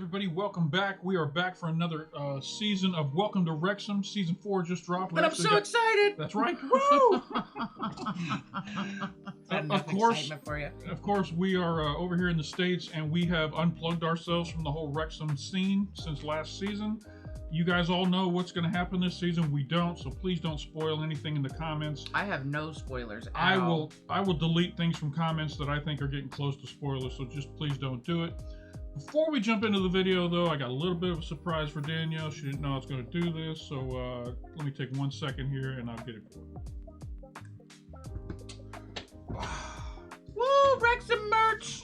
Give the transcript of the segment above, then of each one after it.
everybody. Welcome back. We are back for another season of Welcome to Wrexham. Season 4 just dropped. But I'm so excited. That's right. Woo! Of course, for you. Of course, we are over here in the States, and we have unplugged ourselves from the whole Wrexham scene since last season. You guys all know what's going to happen this season. We don't, so please don't spoil anything in the comments. I have no spoilers at I all. will delete things from comments that I think are getting close to spoilers, so just please don't do it. Before we jump into the video, though, I got a little bit of a surprise for Danielle. She didn't know I was going to do this, so let me take 1 second here, and I'll get it for you. Woo, Wrexham merch!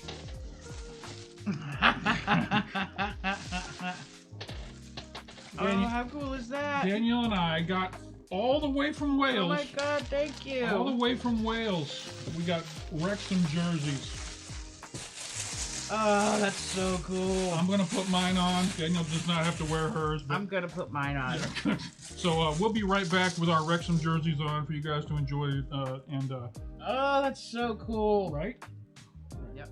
Danielle, how cool is that? Danielle and I got all the way from Wales. Oh my God, thank you. All the way from Wales. We got Wrexham jerseys. Oh, that's so cool. I'm going to put mine on. Danielle does not have to wear hers. But I'm going to put mine on. Yeah. So we'll be right back with our Wrexham jerseys on for you guys to enjoy. Oh, that's so cool. Right? Yep.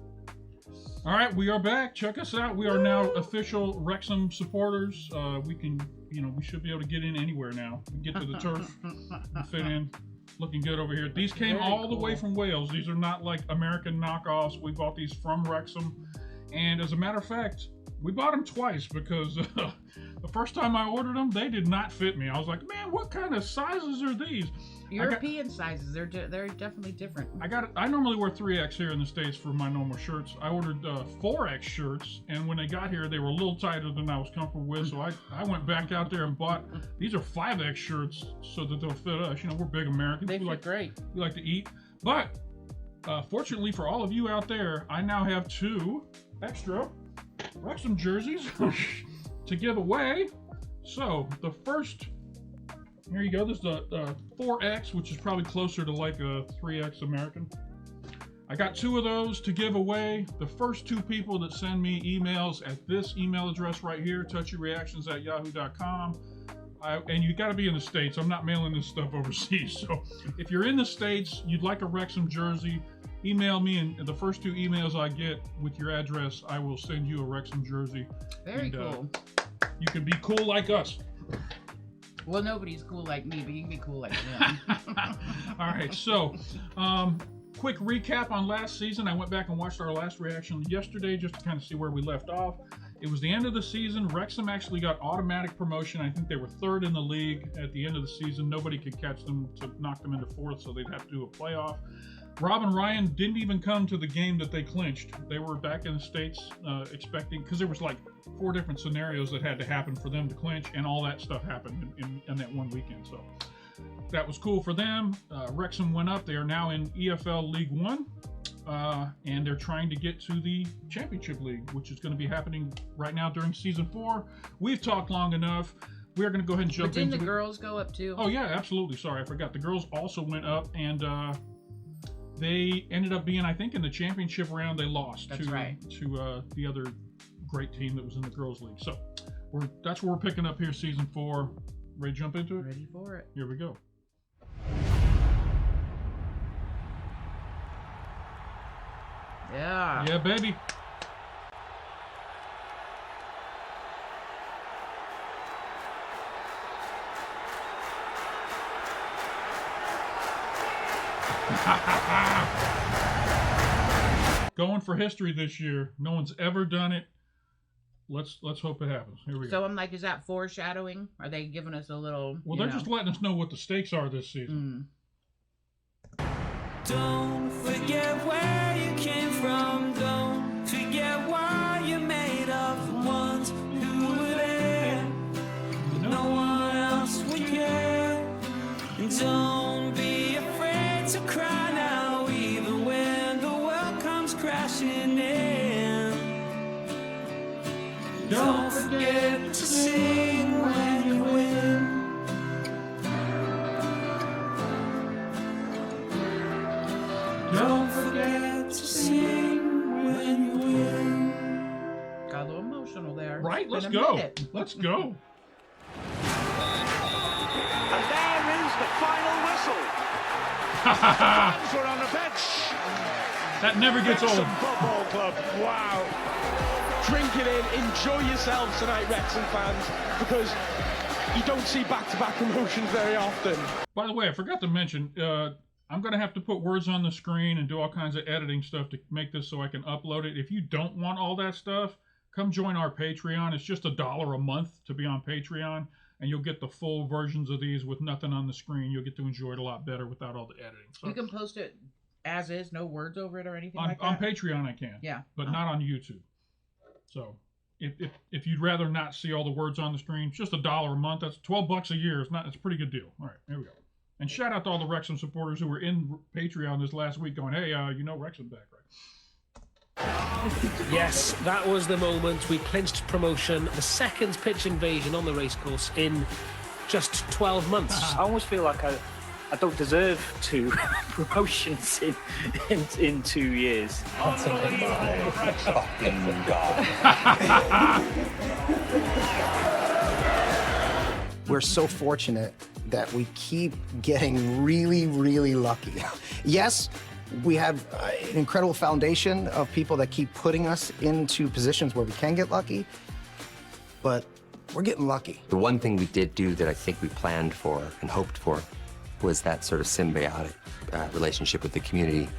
All right, we are back. Check us out. We are now official Wrexham supporters. We can, we should be able to get in anywhere now. We get to the turf and fit in. Looking good over here. These came all the way from Wales. These are not like American knockoffs. We bought these from Wrexham. And as a matter of fact, we bought them twice because the first time I ordered them, they did not fit me. I was like, man, what kind of sizes are these? European sizes, they're definitely different. I normally wear 3X here in the States for my normal shirts. I ordered 4X shirts, and when they got here, they were a little tighter than I was comfortable with, so I went back out there and bought, these are 5X shirts so that they'll fit us. We're big Americans. They fit great. We like to eat. But, fortunately for all of you out there, I now have 2 extra Wrexham jerseys to give away. So, the first... Here you go. This is the 4X, which is probably closer to like a 3X American. I got 2 of those to give away. The first 2 people that send me emails at this email address right here, touchyreactions@yahoo.com. And you got to be in the States. I'm not mailing this stuff overseas. So if you're in the States, you'd like a Wrexham jersey, email me, and the first 2 emails I get with your address, I will send you a Wrexham jersey. Very cool. You can be cool like us. Well, nobody's cool like me, but you can be cool like them. All right, so quick recap on last season. I went back and watched our last reaction yesterday just to kind of see where we left off. It was the end of the season. Wrexham actually got automatic promotion. I think they were 3rd in the league at the end of the season. Nobody could catch them to knock them into 4th, so they'd have to do a playoff. Rob and Ryan didn't even come to the game that they clinched. They were back in the States expecting, because there was like 4 different scenarios that had to happen for them to clinch, and all that stuff happened in that one weekend. So that was cool for them. Wrexham went up. They are now in EFL League 1, and they're trying to get to the Championship League, which is going to be happening right now during Season 4. We've talked long enough. We're going to go ahead and jump into Didn't the girls go up too? Oh, yeah, absolutely. Sorry, I forgot. The girls also went up, and they ended up being, I think, in the championship round. They lost to the other great team that was in the girls' league. So that's where we're picking up here, Season 4. Ready to jump into it? Ready for it. Here we go. Yeah. Yeah, baby. Going for history this year. No one's ever done it. Let's hope it happens. Here we go. So I'm like, is that foreshadowing? Are they giving us a little? Well, they're just letting us know what the stakes are this season. Don't forget where you came from. Don't forget why you're made of. The ones who were there. No one else would care. And don't be afraid to cry now, even when the world comes crashing in. Don't forget to sing when you win. Don't forget to sing when you win. Got a little emotional there. Right? Let's go. Let's go. And there is the final whistle. Fans are on the bench. That never gets old. Wrexham Football Club. Wow. drink it in, enjoy yourselves tonight, Wrexham fans, because you don't see back-to-back promotions very often. By the way, I forgot to mention, I'm going to have to put words on the screen and do all kinds of editing stuff to make this so I can upload it. If you don't want all that stuff, come join our Patreon. It's just $1 a month to be on Patreon, and you'll get the full versions of these with nothing on the screen. You'll get to enjoy it a lot better without all the editing. So, You can post it as is, no words over it or anything on, like that? on Patreon, I can. Yeah. But not on YouTube. So if you'd rather not see all the words on the screen, it's just $1 a month. That's $12 a year. It's a pretty good deal. All right, there we go. And shout out to all the Wrexham supporters who were in Patreon this last week going, hey, Wrexham back, right? Yes, that was the moment we clinched promotion, the second pitch invasion on the racecourse in just 12 months. I almost feel like I don't deserve 2 promotions in 2 years. Fucking God. We're so fortunate that we keep getting really, really lucky. Yes, we have an incredible foundation of people that keep putting us into positions where we can get lucky, but we're getting lucky. The one thing we did do that I think we planned for and hoped for was that sort of symbiotic relationship with the community,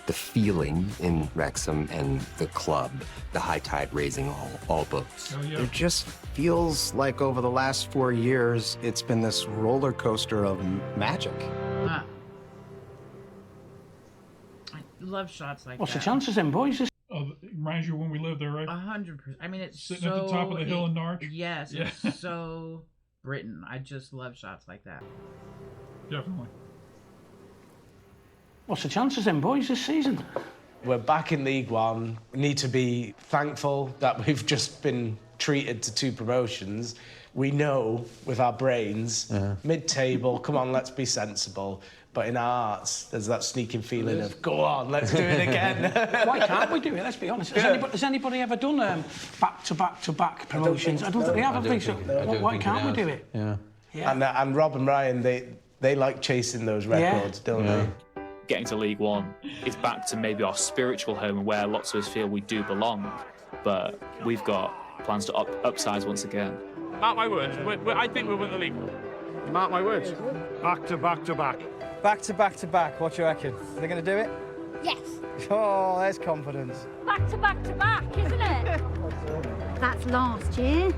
the feeling in Wrexham and the club, the high tide raising all boats. Oh, yeah. It just feels like over the last 4 years, it's been this roller coaster of magic. I love shots like What's that. the chances then, boys? It reminds you when we lived there, right? 100%. I mean, it's Sitting so... at the top of the hill in Norwich? Yes, Yeah. it's so Britain. I just love shots like that. Definitely. What's the chances then, boys, this season? We're back in League One. We need to be thankful that we've just been treated to 2 promotions. We know with our brains, mid-table, come on, let's be sensible. But in our hearts, there's that sneaking feeling of, go on, let's do it again. Why can't we do it? Let's be honest. Has anybody ever done back-to-back promotions? I don't think they have, have they? So why can't we do it? Yeah. And Rob and Ryan, they like chasing those records, don't they? Getting to League One is back to maybe our spiritual home where lots of us feel we do belong. But we've got plans to upsize once again. Mark my words, I think we'll win the league. Mark my words. Back to back to back. Back to back to back, what do you reckon? Are they going to do it? Yes. Oh, there's confidence. Back to back to back, isn't it? That's last year.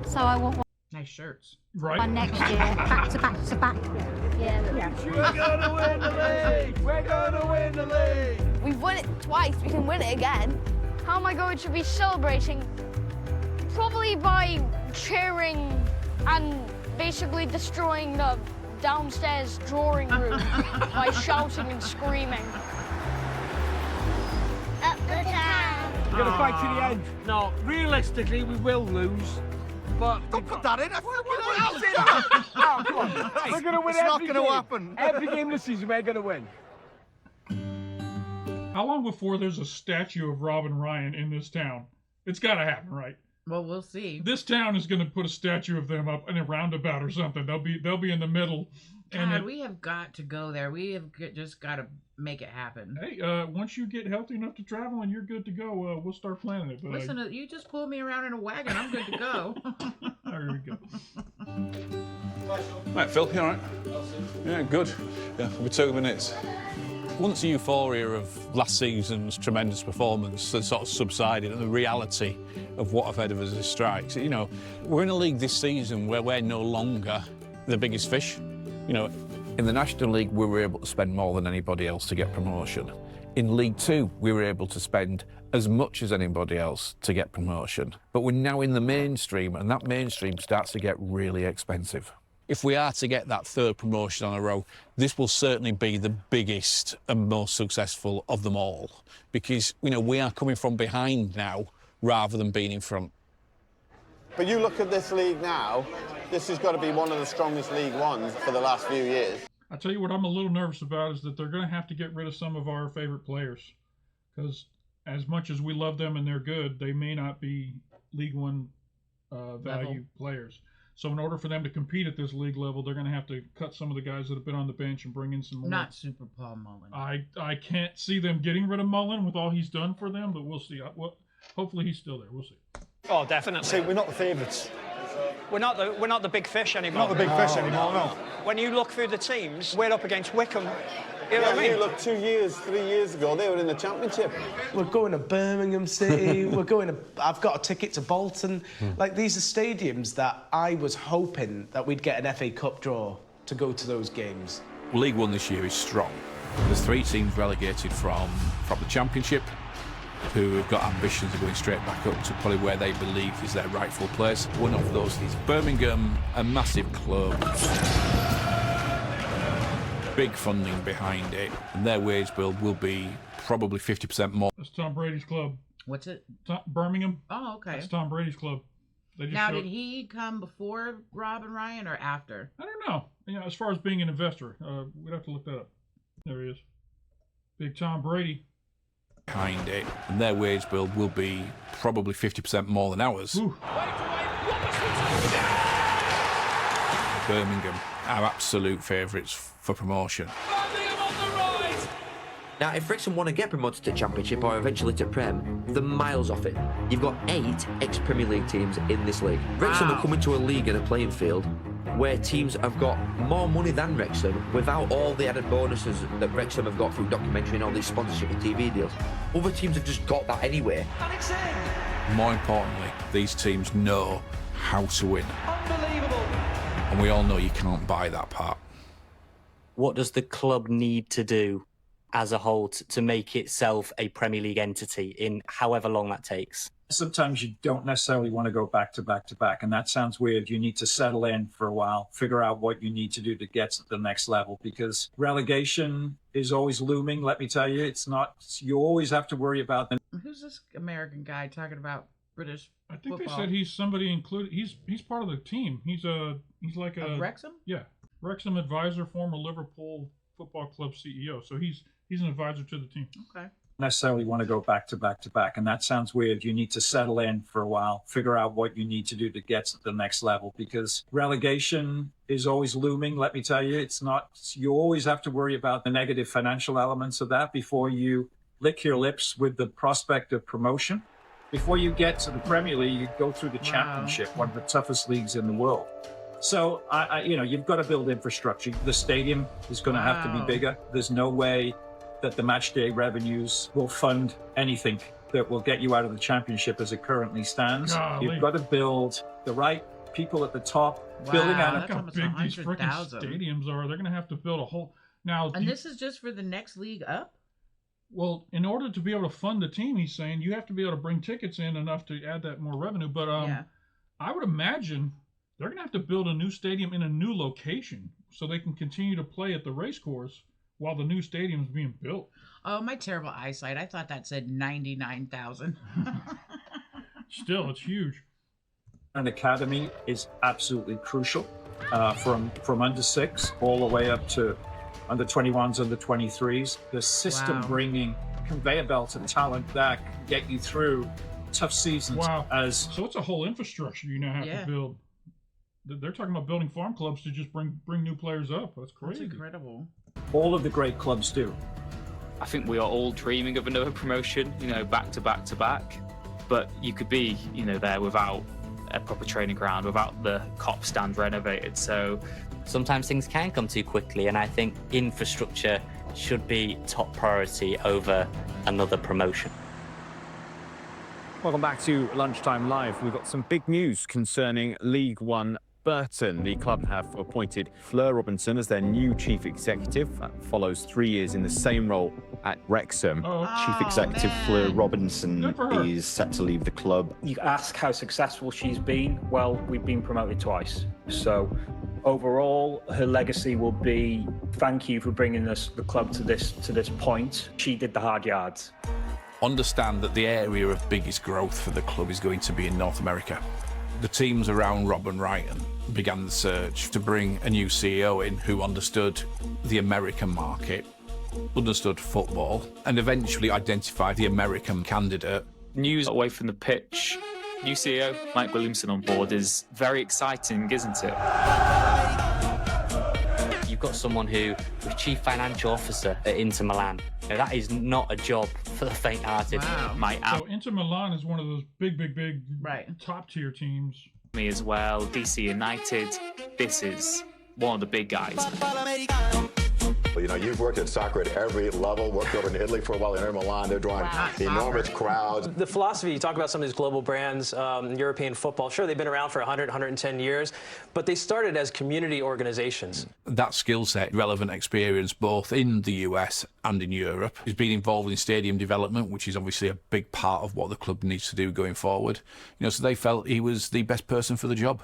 So I want Nice shirts. Right. one next year. Back to back to back. Yeah. We're gonna win the league! We're gonna win the league! We've won it twice, we can win it again. How am I going to be celebrating? Probably by cheering and basically destroying the downstairs drawing room by shouting and screaming. Up the town. We're gonna fight to the end. No, realistically, we will lose. But Don't put that in. What else in that? Oh, come on. We're gonna win every game. It's not gonna happen. Every game this season, we're gonna win. How long before there's a statue of Rob and Ryan in this town? It's got to happen, right? Well, we'll see. This town is going to put a statue of them up in a roundabout or something. They'll be in the middle. God, we have got to go there. We have just got to make it happen. Hey, once you get healthy enough to travel and you're good to go, we'll start planning it. But Listen, you just pull me around in a wagon. I'm good to go. there we go. Right, Phil, you all right? Yeah, good. Yeah, for 2 minutes. Once the euphoria of last season's tremendous performance had sort of subsided and the reality of what ahead of us is strikes, we're in a league this season where we're no longer the biggest fish. In the National League, we were able to spend more than anybody else to get promotion. In League Two, we were able to spend as much as anybody else to get promotion. But we're now in the mainstream, and that mainstream starts to get really expensive. If we are to get that 3rd promotion on a row, this will certainly be the biggest and most successful of them all, because we are coming from behind now rather than being in front. But you look at this league now, this has got to be one of the strongest League Ones for the last few years. I tell you what I'm a little nervous about is that they're going to have to get rid of some of our favorite players, because as much as we love them and they're good, they may not be League One value players. So in order for them to compete at this league level, they're going to have to cut some of the guys that have been on the bench and bring in some more. Not Super Paul Mullen. I can't see them getting rid of Mullen with all he's done for them, but we'll see. hopefully he's still there. We'll see. Oh, definitely. See, we're not the favourites. We're not the big fish anymore. Not the big fish anymore, no. When you look through the teams, we're up against Wycombe. You know what I mean? You look 2 years, 3 years ago, they were in the Championship. We're going to Birmingham City. I've got a ticket to Bolton. Like, these are stadiums that I was hoping that we'd get an FA Cup draw to go to those games. League One this year is strong. There's 3 teams relegated from the Championship who have got ambitions of going straight back up to probably where they believe is their rightful place. One of those is Birmingham, a massive club. Big funding behind it, and their wage bill will be probably 50% more. That's Tom Brady's club. What's it? Birmingham. Oh, okay. That's Tom Brady's club. Now, did he come before Rob and Ryan or after? I don't know. As far as being an investor, we'd have to look that up. There he is. Big Tom Brady. Behind it, and their wage bill will be probably 50% more than ours. Birmingham, our absolute favourites for promotion. Now, if Wrexham want to get promoted to Championship or eventually to Prem, they're miles off it. You've got 8 ex-Premier League teams in this league. Wrexham are coming to a league and a playing field where teams have got more money than Wrexham without all the added bonuses that Wrexham have got through documentary and all these sponsorship and TV deals. Other teams have just got that anyway. More importantly, these teams know how to win. Unbelievable. And we all know you can't buy that part. What does the club need to do as a whole to make itself a Premier League entity in however long that takes? Sometimes you don't necessarily want to go back to back to back, and that sounds weird. You need to settle in for a while, figure out what you need to do to get to the next level, because relegation is always looming. Let me tell you, it's not, you always have to worry about them. Who's this American guy talking about British I think football? they said he's somebody included. He's part of the team. He's like a Of Wrexham? Yeah, Wrexham advisor, former Liverpool Football Club CEO. So he's an advisor to the team. Okay. Necessarily want to go back to back to back, and that sounds weird. You need to settle in for a while, figure out what you need to do to get to the next level, because relegation is always looming. Let me tell you, it's not, you always have to worry about the negative financial elements of that before you lick your lips with the prospect of promotion. Before you get to the Premier League, you go through the Championship, one of the toughest leagues in the world. So, you've got to build infrastructure. The stadium is going to have to be bigger. There's no way that the match day revenues will fund anything that will get you out of the Championship as it currently stands. Golly. You've got to build the right people at the top, building out. Look how big these freaking stadiums are. They're going to have to build a whole. Now, And this is just for the next league up? Well, in order to be able to fund the team, he's saying you have to be able to bring tickets in enough to add that more revenue. But I would imagine they're going to have to build a new stadium in a new location so they can continue to play at the race course while the new stadium is being built. Oh, my terrible eyesight. I thought that said 99,000. Still, it's huge. An academy is absolutely crucial, from under 6 all the way up to under 21s, under 23s. The system bringing conveyor belts of talent that can get you through tough seasons. Wow. So it's a whole infrastructure you now have to build. They're talking about building farm clubs to just bring new players up. That's crazy. That's incredible. All of the great clubs do. I think we are all dreaming of another promotion, back to back to back. But you could be, there without a proper training ground, without the cop stand renovated. So Sometimes things can come too quickly, and I think infrastructure should be top priority over another promotion. Welcome back to Lunchtime Live. We've got some big news concerning League One Burton. The club have appointed Fleur Robinson as their new chief executive. That follows 3 years in the same role at Wrexham. Chief executive Fleur Robinson is set to leave the club. You ask how successful she's been. Well, we've been promoted twice. So overall, her legacy will be thank you for bringing us the club to this point. She did the hard yards. Understand that the area of biggest growth for the club is going to be in North America. The teams around Rob and Ryan began the search to bring a new CEO in who understood the American market, understood football, and eventually identified the American candidate. News away from the pitch. New CEO, Mike Williamson on board is very exciting, isn't it? You You've got someone who was chief financial officer at Inter Milan. Now, that is not a job for the faint-hearted. Wow. So Inter Milan is one of those big top tier teams. Me as well, DC United. This is one of the big guys. Well, you know, you've worked at soccer at every level, worked over in Italy for a while, Inter Milan. They're drawing enormous crowds. The philosophy, you talk about some of these global brands, European football, sure, they've been around for 100, 110 years, but they started as community organizations. That skill set, relevant experience both in the US and in Europe. He's been involved in stadium development, which is obviously a big part of what the club needs to do going forward. You know, so they felt he was the best person for the job.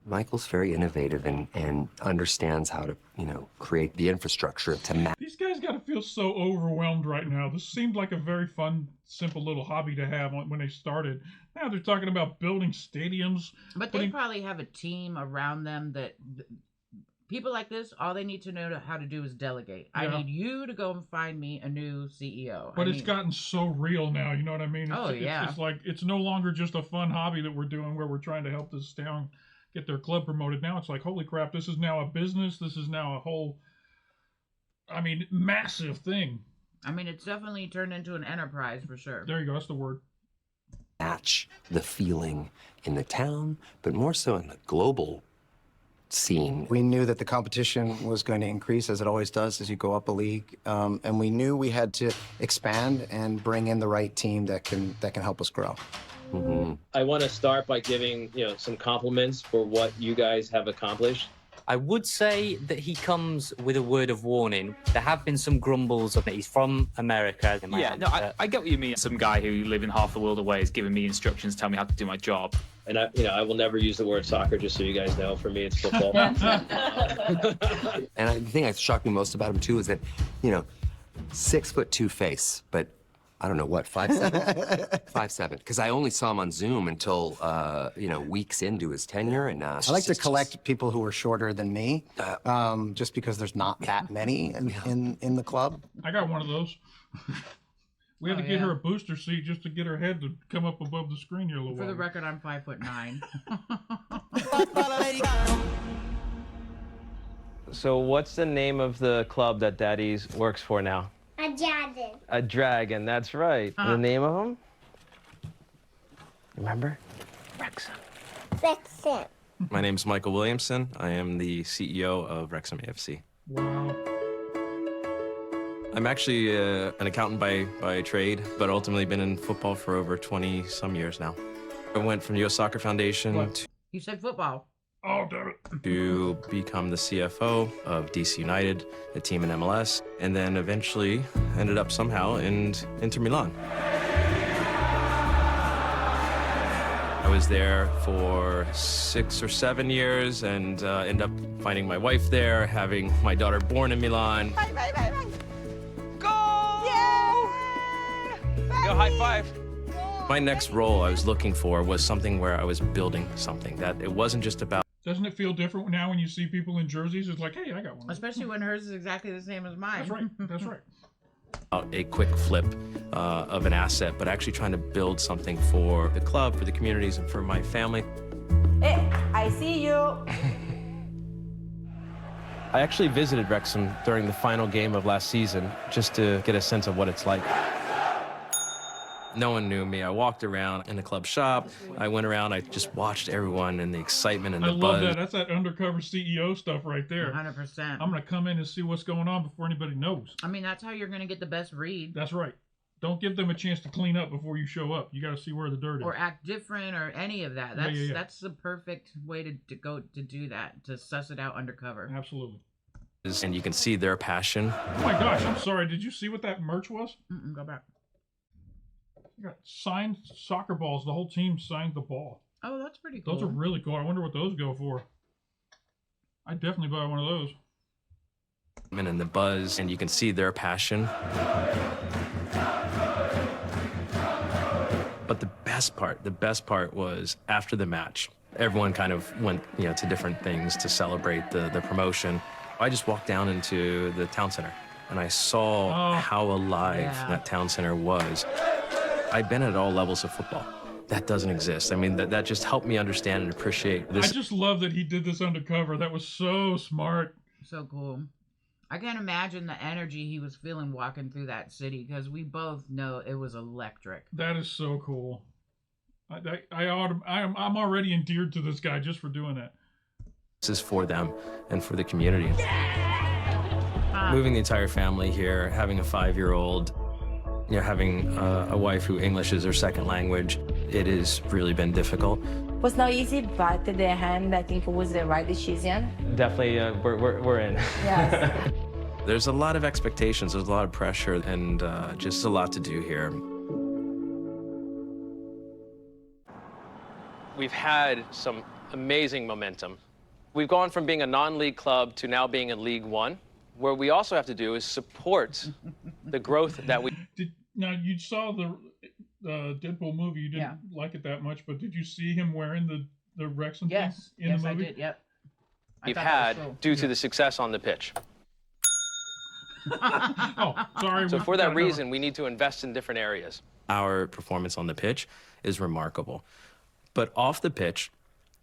Michael's very innovative and understands how to, you know, create the infrastructure to match. These guys got to feel so overwhelmed right now. This seemed like a very fun, simple little hobby to have when they started. Now they're talking about building stadiums. But they probably have a team around them that people like this, all they need to know how to do is delegate. Yeah. I need you to go and find me a new CEO. But it's gotten so real now, you know what I mean? It's It's like, it's no longer just a fun hobby that we're doing where we're trying to help this town get their club promoted. Now it's like, holy crap, this is now a business. This is now a whole, I mean, massive thing. I mean, it's definitely turned into an enterprise for sure. There you go. That's the word. Match the feeling in the town, but more so in the global scene. We knew that the competition was going to increase, as it always does as you go up a league, and we knew we had to expand and bring in the right team that can help us grow. I want to start by giving, some compliments for what you guys have accomplished. I would say that he comes with a word of warning. There have been some grumbles of that he's from America. Yeah, no, I get what you mean. Some guy who living half the world away is giving me instructions, telling me how to do my job. And I will never use the word soccer, just so you guys know. For me, it's football. And the thing that shocked me most about him too is that, 6'2" face, but I don't know what, 5'7"? 5'7", because I only saw him on Zoom until weeks into his tenure. And I like to collect people who are shorter than me, just because there's not that many in the club. I got one of those. We had to get her a booster seat just to get her head to come up above the screen here a little For the while. record, I'm 5'9". So what's the name of the club that Daddy's works for now? A dragon. A dragon, that's right. The name of them? Remember? Wrexham. Wrexham. My name's Michael Williamson. I am the CEO of Wrexham, a.f.c. Wow. I'm actually an accountant by trade, but ultimately been in football for over 20-some years now. I went from U.S. Soccer Foundation You said football. Oh, damn it. to become the CFO of DC United, a team in MLS, and then eventually ended up somehow in Inter Milan. I was there for 6 or 7 years and ended up finding my wife there, having my daughter born in Milan. Yo, high five. My next role I was looking for was something where I was building something, that it wasn't just about Doesn't it feel different now when you see people in jerseys? It's like, hey, I got one. Especially when hers is exactly the same as mine. That's right. That's right. a quick flip of an asset, but actually trying to build something for the club, for the communities, and for my family. Hey, I see you. I actually visited Wrexham during the final game of last season just to get a sense of what it's like. No one knew me. I walked around in the club shop. I went around. I just watched everyone and the excitement and the I love buzz. that. That's that undercover CEO stuff right there. 100%. I'm going to come in and see what's going on before anybody knows. I mean, that's how you're going to get the best read. That's right. Don't give them a chance to clean up before you show up. You got to see where the dirt is. Or act different or any of that. That's the perfect way to go to do that, to suss it out undercover. Absolutely. And you can see their passion. Oh my gosh, I'm sorry. Did you see what that merch was? Go back. You got signed soccer balls. The whole team signed the ball. Oh, that's pretty cool. Those are really cool. I wonder what those go for. I'd definitely buy one of those. And the buzz, and you can see their passion. But the best part was after the match. Everyone kind of went, to different things to celebrate the promotion. I just walked down into the town center, and I saw how alive that town center was. I've been at all levels of football. That doesn't exist. I mean, that just helped me understand and appreciate this. I just love that he did this undercover. That was so smart. So cool. I can't imagine the energy he was feeling walking through that city, because we both know it was electric. That is so cool. I'm already endeared to this guy just for doing that. This is for them and for the community. Moving the entire family here, having a 5-year-old, you know, having a wife who English is her second language, it has really been difficult. It was not easy, but at the end, I think it was the right decision. Definitely, we're in. Yes. There's a lot of expectations, there's a lot of pressure, and just a lot to do here. We've had some amazing momentum. We've gone from being a non-league club to now being in League One. Where we also have to do is support the growth that we... Now, you saw the Deadpool movie. You didn't like it that much, but did you see him wearing the Wrexham thing in the movie? Yes, I did, yep. We've had due to the success on the pitch. Oh, sorry. So for that reason, we need to invest in different areas. Our performance on the pitch is remarkable. But off the pitch,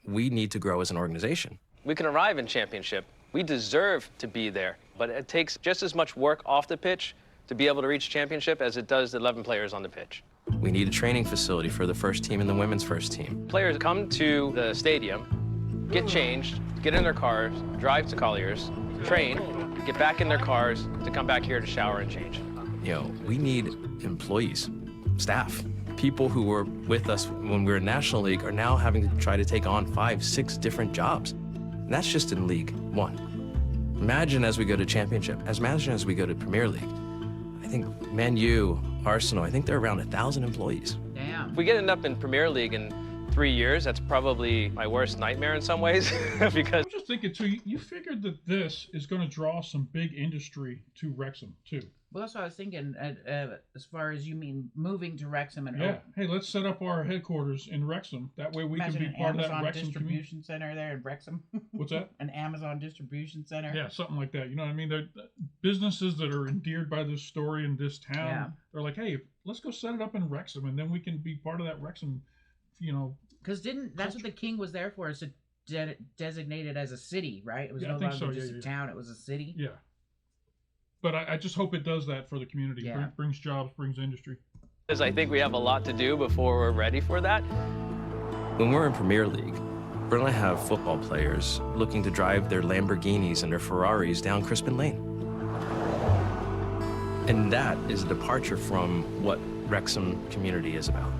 we need to grow as an organization. We can arrive in championship. We deserve to be there, but it takes just as much work off the pitch to be able to reach championship as it does the 11 players on the pitch. We need a training facility for the first team and the women's first team. Players come to the stadium, get changed, get in their cars, drive to Colliers, train, get back in their cars to come back here to shower and change. You know, we need employees, staff. People who were with us when we were in National League are now having to try to take on 5, 6 different jobs. And that's just in League One. Imagine as we go to Championship, imagine as we go to Premier League. I think Man U, Arsenal, I think they're around 1,000 employees. Damn. If we get up in Premier League in 3 years, that's probably my worst nightmare in some ways because... I'm just thinking, too, you figured that this is going to draw some big industry to Wrexham, too. Well, that's what I was thinking, as far as you mean moving to Wrexham. And Yeah. Hey, let's set up our headquarters in Wrexham. That way we can be part of that Amazon Wrexham distribution center there in Wrexham. What's that? An Amazon distribution center. Yeah, something like that. You know what I mean? They're businesses that are endeared by this story in this town. Yeah. They're like, hey, let's go set it up in Wrexham, and then we can be part of that Wrexham, you know. Because that's what the king was there for, is to designate it as a city, right? It was no longer just a town, it was a city. Yeah. But I just hope it does that for the community. Yeah. Brings jobs, brings industry. Because I think we have a lot to do before we're ready for that. When we're in Premier League, we're going to have football players looking to drive their Lamborghinis and their Ferraris down Crispin Lane. And that is a departure from what Wrexham community is about.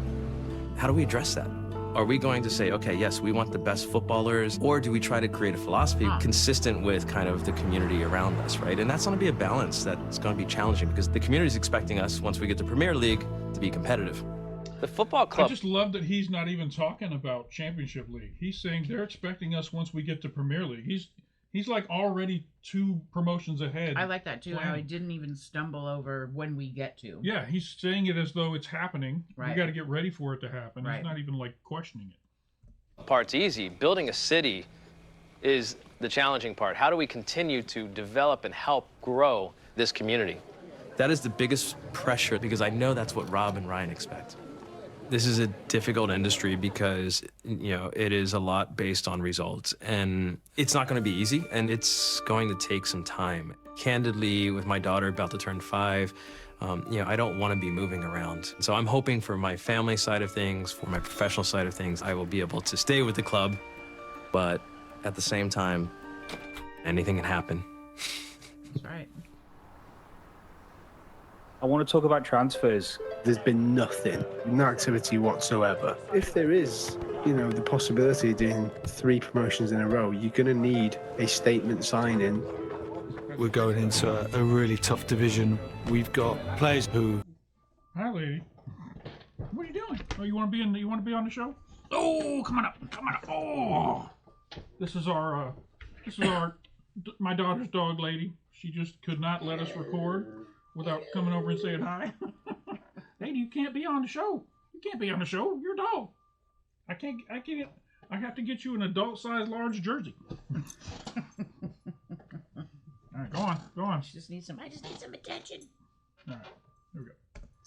How do we address that? Are we going to say, okay, yes, we want the best footballers, or do we try to create a philosophy consistent with kind of the community around us, right? And that's going to be a balance that's going to be challenging because the community is expecting us, once we get to Premier League, to be competitive. The football club... I just love that he's not even talking about Championship League. He's saying they're expecting us once we get to Premier League. He's like already 2 promotions ahead. I like that too, how he didn't even stumble over when we get to. Yeah, he's saying it as though it's happening. Right. We got to get ready for it to happen. Right. He's not even like questioning it. Part's easy. Building a city is the challenging part. How do we continue to develop and help grow this community? That is the biggest pressure because I know that's what Rob and Ryan expect. This is a difficult industry because, you know, it is a lot based on results and it's not going to be easy and it's going to take some time. Candidly, with my daughter about to turn 5, you know, I don't want to be moving around. So I'm hoping for my family side of things, for my professional side of things, I will be able to stay with the club. But at the same time, anything can happen. That's right. I want to talk about transfers. There's been nothing, no activity whatsoever. If there is, you know, the possibility of doing 3 promotions in a row, you're going to need a statement signing. We're going into a really tough division. We've got players who... Hi, lady. What are you doing? Oh, you want to be on the show? Oh, come on up. Oh, this is my daughter's dog, lady. She just could not let us record without coming over and saying hi. Lady, you can't be on the show. You can't be on the show. You're a dog. I have to get you an adult-sized large jersey. All right, go on. I just need some attention. All right, here we go.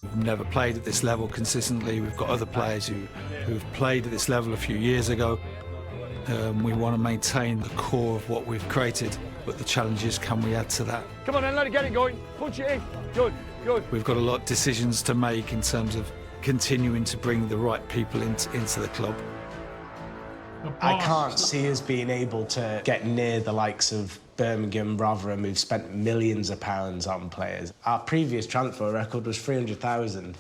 We've never played at this level consistently. We've got other players who've played at this level a few years ago. We want to maintain the core of what we've created but the challenge is, can we add to that? Come on then, let it get it going. Punch it in. Good, good. We've got a lot of decisions to make in terms of continuing to bring the right people into the club. I can't see us being able to get near the likes of Birmingham, Rotherham, who've spent millions of pounds on players. Our previous transfer record was 300,000.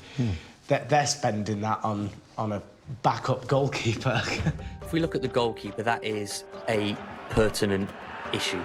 They're spending that on a backup goalkeeper. If we look at the goalkeeper, that is a pertinent issue.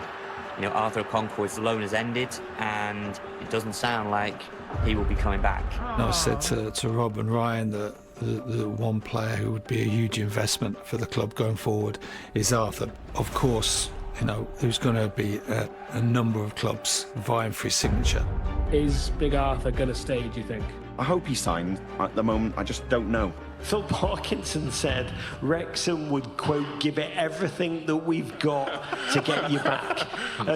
You know, Arthur Okonkwo's loan has ended, and it doesn't sound like he will be coming back. And I said to Rob and Ryan that the one player who would be a huge investment for the club going forward is Arthur. Of course, you know, there's going to be a number of clubs vying for his signature. Is Big Arthur going to stay, do you think? I hope he signed. At the moment, I just don't know. Phil Parkinson said Wrexham would, quote, give it everything that we've got to get you back.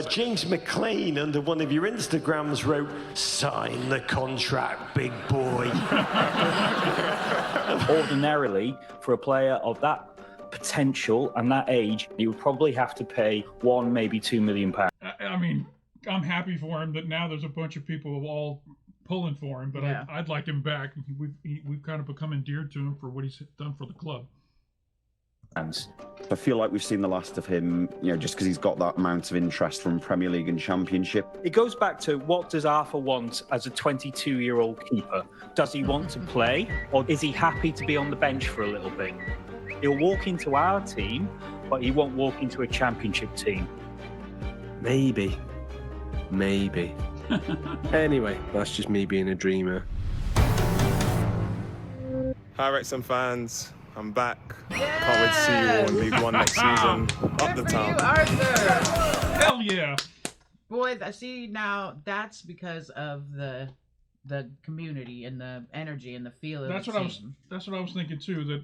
James McLean, under one of your Instagrams, wrote, sign the contract, big boy. Ordinarily, for a player of that potential and that age, you would probably have to pay £1, maybe £2 million. I mean, I'm happy for him that now there's a bunch of people all pulling for him, but yeah. I'd like him back. We've kind of become endeared to him for what he's done for the club. And I feel like we've seen the last of him, you know, just because he's got that amount of interest from Premier League and Championship. It goes back to, what does Arthur want as a 22-year-old keeper? Does he want to play, or is he happy to be on the bench for a little bit? He'll walk into our team, but he won't walk into a Championship team. Maybe. Anyway, that's just me being a dreamer. Hi Wrexham fans, I'm back. Yes! Can't wait to see you all in League One next season. Up the town. Hell yeah! Boys, I see now that's because of the community and the energy and the feel of the team. That's what I was thinking too. That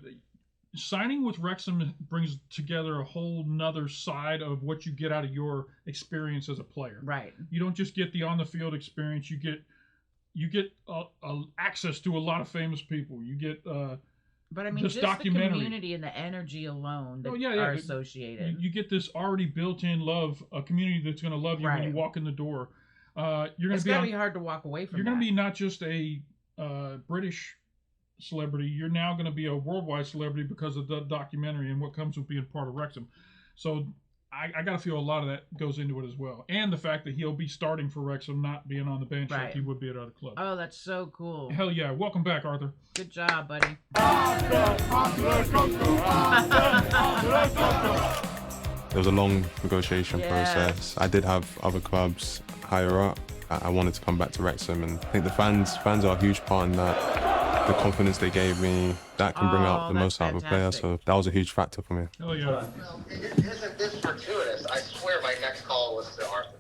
signing with Wrexham brings together a whole nother side of what you get out of your experience as a player. Right. You don't just get the on-the-field experience. You get access to a lot of famous people. You get but I mean, just the community and the energy alone that are associated. You get this already built-in love, a community that's going to love you when you walk in the door. It's going to be hard to walk away from. You're going to be not just a British celebrity, you're now going to be a worldwide celebrity because of the documentary and what comes with being part of Wrexham. So I got to feel a lot of that goes into it as well. And the fact that he'll be starting for Wrexham, not being on the bench like he would be at other clubs. Oh, that's so cool. Hell yeah. Welcome back, Arthur. Good job, buddy. There was a long negotiation process. I did have other clubs higher up. I wanted to come back to Wrexham, and I think the fans are a huge part in that. The confidence they gave me, that can bring out the most out of a player, so that was a huge factor for me. Oh, yeah. Isn't this fortuitous? I swear my next call was to Arthur.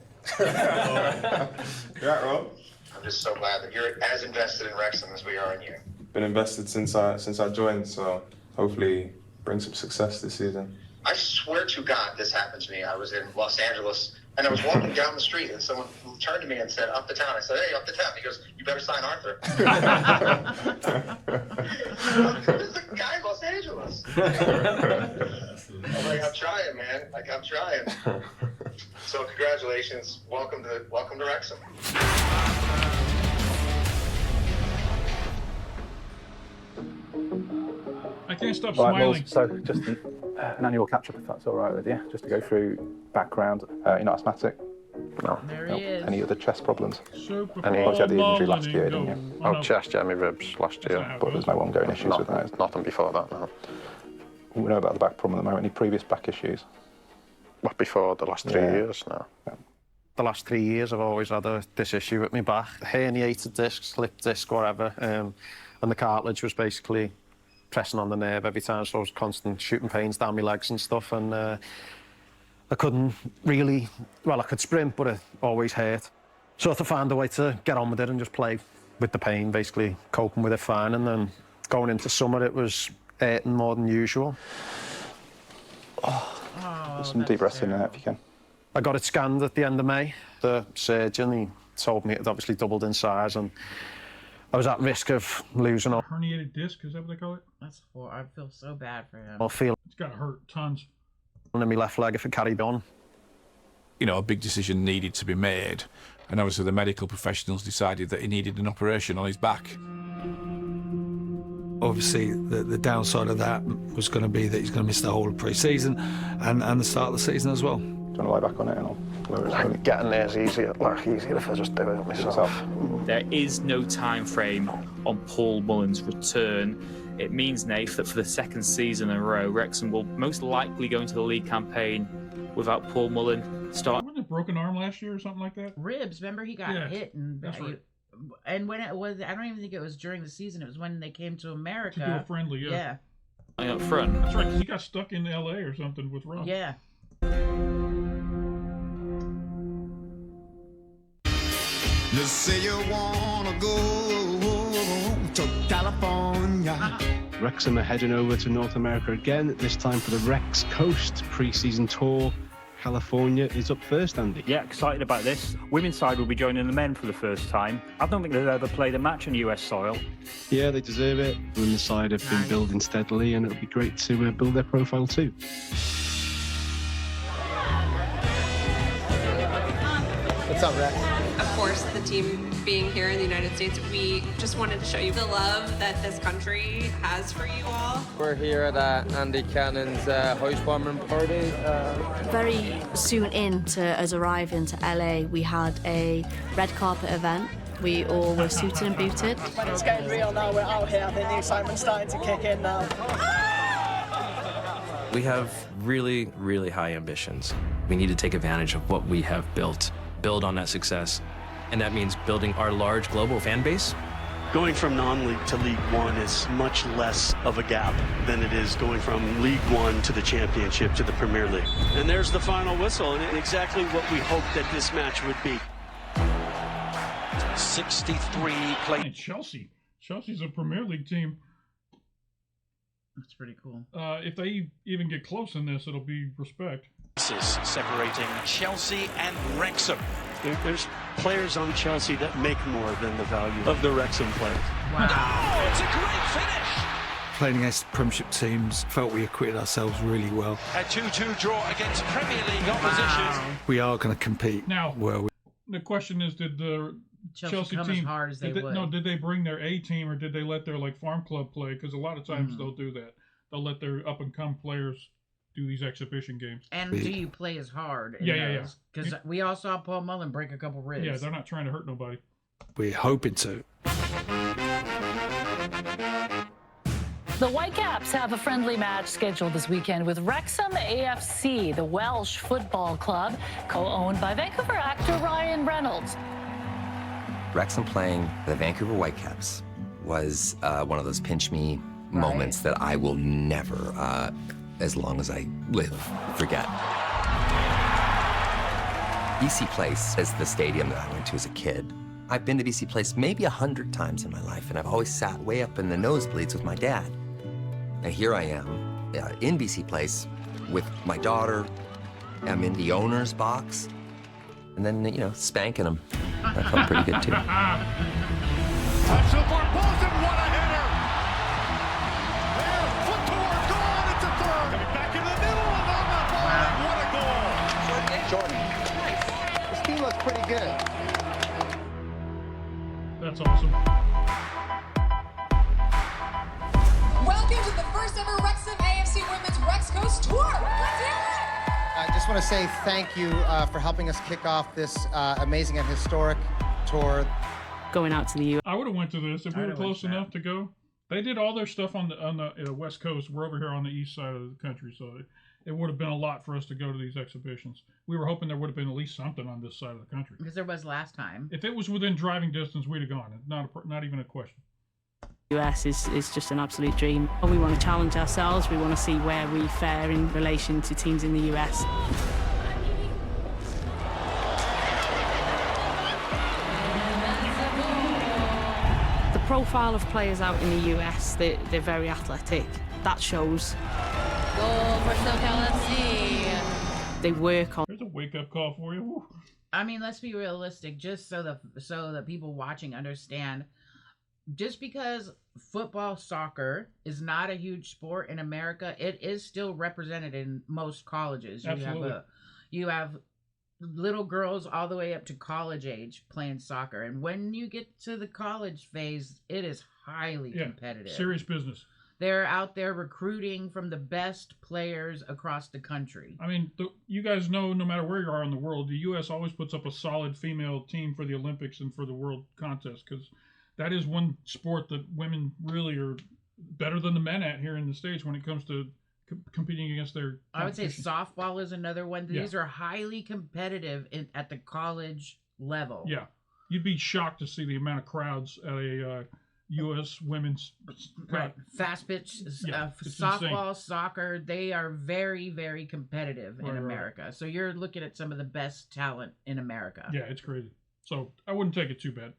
You're right, Rob. I'm just so glad that you're as invested in Wrexham as we are in you. Been invested since I joined, so hopefully bring some success this season. I swear to God this happened to me. I was in Los Angeles, and I was walking down the street, and someone turned to me and said, up the town. I said, hey, up the town. He goes, you better sign Arthur. There's a guy in Los Angeles. I'm like, I'm trying, man. Like, I'm trying. So congratulations. Welcome to Wrexham. I can't stop smiling. So just an annual catch-up, if that's all right with you, just to go through background. You're not asthmatic? No. There he is. Any other chest problems? Super And you also had the injury last year, didn't you? Oh, chest, yeah, my ribs last year. But there's no ongoing issues with that? Nothing before that, no. We know about the back problem at the moment. Any previous back issues? Not before the last 3 years, no. Yeah. The last 3 years I've always had this issue with my back. Herniated disc, slipped disc, whatever. And the cartilage was basically pressing on the nerve every time, so I was constant shooting pains down my legs and stuff, and I couldn't really, well, I could sprint, but it always hurt. So I had to find a way to get on with it and just play with the pain, basically coping with it fine, and then going into summer it was hurting more than usual. Some deep breaths in there if you can. I got it scanned at the end of May. The surgeon, he told me it had obviously doubled in size, and I was at risk of losing all. Herniated disc, is that what they call it? I feel so bad for him. I'll feel it's gotta hurt tons. In my left leg if it carried on. you know, a big decision needed to be made, and obviously the medical professionals decided that he needed an operation on his back. Obviously, the downside of that was going to be that he's going to miss the whole of pre-season and the start of the season as well. Do you want to lie back on it and I'll lower it? Like, getting there is easier if I just do it myself. There is no time frame on Paul Mullen's return. It means, Nath, that for the second season in a row, Wrexham will most likely go into the league campaign without Paul Mullen starting. Wasn't it broken arm last year or something like that? Ribs. Remember he got hit and that's right. And when it was, I don't even think it was during the season. It was when they came to America. To do a friendly, yeah. Up front. That's right, 'cause he got stuck in L.A. or something with Rob. Yeah. You say you wanna go to California. Wrexham are heading over to North America again, this time for the Rex Coast pre-season tour. California is up first, Andy. Yeah, excited about this. Women's side will be joining the men for the first time. I don't think they've ever played a match on US soil. Yeah, they deserve it. Women's side have been building steadily, and it'll be great to build their profile too. What's up, Rex? Of course, the team being here in the United States, we just wanted to show you the love that this country has for you all. We're here at Andy Cannon's housewarming party. Very soon into us arriving to LA, we had a red carpet event. We all were suited and booted. When it's getting real now, we're out here. I think the excitement's starting to kick in now. We have really, really high ambitions. We need to take advantage of what we have built, build on that success, and that means building our large global fan base. Going from non-league to League One is much less of a gap than it is going from League One to the Championship to the Premier League. And there's the final whistle, and exactly what we hoped that this match would be. 63 play. And Chelsea's a Premier League team. That's pretty cool. If they even get close in this, it'll be respect. Separating Chelsea and Wrexham. There's players on Chelsea that make more than the value of the Wrexham players. Wow. Oh, it's a great finish. Playing against Premiership teams, felt we acquitted ourselves really well. A 2-2 draw against Premier League opposition. We are going to compete well. The question is, did the Chelsea come team, as hard as they would. No, did they bring their A team or did they let their farm club play? Because a lot of times they'll do that. They'll let their up and come players do these exhibition games. And do you play as hard? Yeah. Because we all saw Paul Mullen break a couple ribs. Yeah, they're not trying to hurt nobody. We're hoping to. The Whitecaps have a friendly match scheduled this weekend with Wrexham, a.f.c, the Welsh football club, co-owned by Vancouver actor Reynolds. Wrexham playing the Vancouver Whitecaps was one of those pinch-me moments that I will never, as long as I live, forget. BC Place is the stadium that I went to as a kid. I've been to BC Place maybe 100 times in my life, and I've always sat way up in the nosebleeds with my dad. And here I am in BC Place with my daughter. I'm in the owner's box, and then, you know, spanking them. That felt pretty good, too. Touch the far post, and what a header! There, foot toward goal, it's a third. Coming back in the middle, and on the ball, what a goal! Jordan, this team looks pretty good. That's awesome. Welcome to the first ever Wrexham a.f.c Women's Rex Coast Tour. Let's hear it! I just want to say thank you for helping us kick off this amazing and historic tour. Going out to the U.S. I would have went to this if we were close enough to go. They did all their stuff on the West Coast. We're over here on the east side of the country, so it would have been a lot for us to go to these exhibitions. We were hoping there would have been at least something on this side of the country. Because there was last time. If it was within driving distance, we'd have gone. Not even a question. US is just an absolute dream. We want to challenge ourselves. We want to see where we fare in relation to teams in the US. The profile of players out in the US, they're very athletic. That shows. Goal for SoCal FC. They work on. There's a wake-up call for you. Woo. I mean, let's be realistic, just so that people watching understand. Just because football, soccer is not a huge sport in America, it is still represented in most colleges. Absolutely. You have little girls all the way up to college age playing soccer. And when you get to the college phase, it is highly competitive. Serious business. They're out there recruiting from the best players across the country. I mean, you guys know no matter where you are in the world, the U.S. always puts up a solid female team for the Olympics and for the world contest, because that is one sport that women really are better than the men at here in the States when it comes to competing against their I would say softball is another one. These are highly competitive at the college level. Yeah. You'd be shocked to see the amount of crowds at a U.S. women's fast pitch, insane. softball, soccer. They are very, very competitive in America. Right. So you're looking at some of the best talent in America. Yeah, it's crazy. So I wouldn't take it too bad.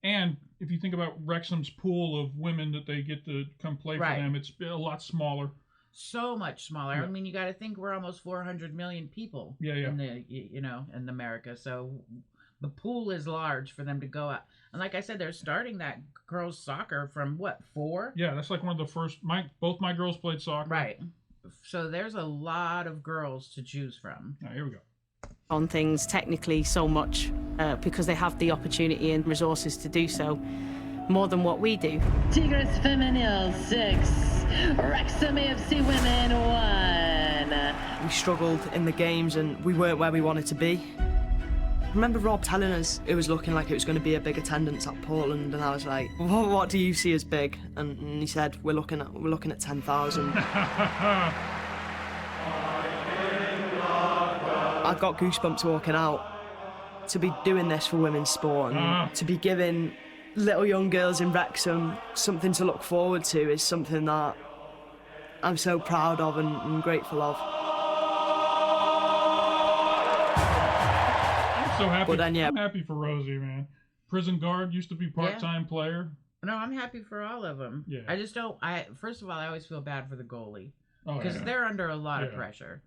And if you think about Wrexham's pool of women that they get to come play for them, it's a lot smaller. So much smaller. Yeah. I mean, you got to think we're almost 400 million people. In America. So the pool is large for them to go out. And like I said, they're starting that girls soccer from what, 4? Yeah, that's like one of the first. Both my girls played soccer. Right. So there's a lot of girls to choose from. Now, here we go. On things technically so much because they have the opportunity and resources to do so more than what we do. Tigres Femenil 6, Wrexham a.f.c. Women 1. We struggled in the games and we weren't where we wanted to be. I remember Rob telling us it was looking like it was going to be a big attendance at Portland, and I was like, what do you see as big? And he said, we're looking at 10,000. I got goosebumps walking out. To be doing this for women's sport and to be giving little young girls in Wrexham something to look forward to is something that I'm so proud of and grateful of. I'm so happy. I'm happy for Rosie, man. Prison guard, used to be part-time player. No, I'm happy for all of them. Yeah. I just don't. First of all, I always feel bad for the goalie Oh, because yeah. they're under a lot of pressure,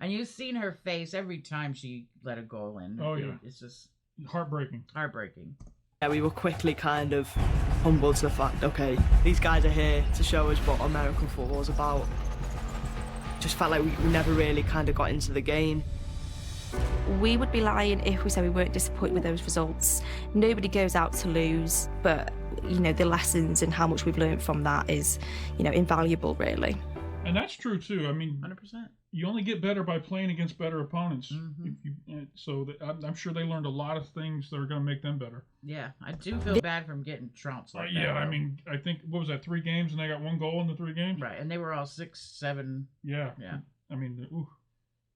and you've seen her face every time she let a goal in. Oh, yeah. It's just heartbreaking. Heartbreaking. Yeah, we were quickly kind of humbled to the fact, okay, these guys are here to show us what American football's about. Just felt like we never really kind of got into the game. We would be lying if we said we weren't disappointed with those results. Nobody goes out to lose, but you know, the lessons and how much we've learned from that is, you know, invaluable, really. And that's true too. I mean, 100%. You only get better by playing against better opponents. Mm-hmm. I'm sure they learned a lot of things that are going to make them better. Yeah, I do feel bad from getting trounced like that. Yeah, I though. mean, I think, what was that, 3 games and they got 1 goal in the 3 games? Right, and they were all 6, 7. Yeah. Yeah. I mean,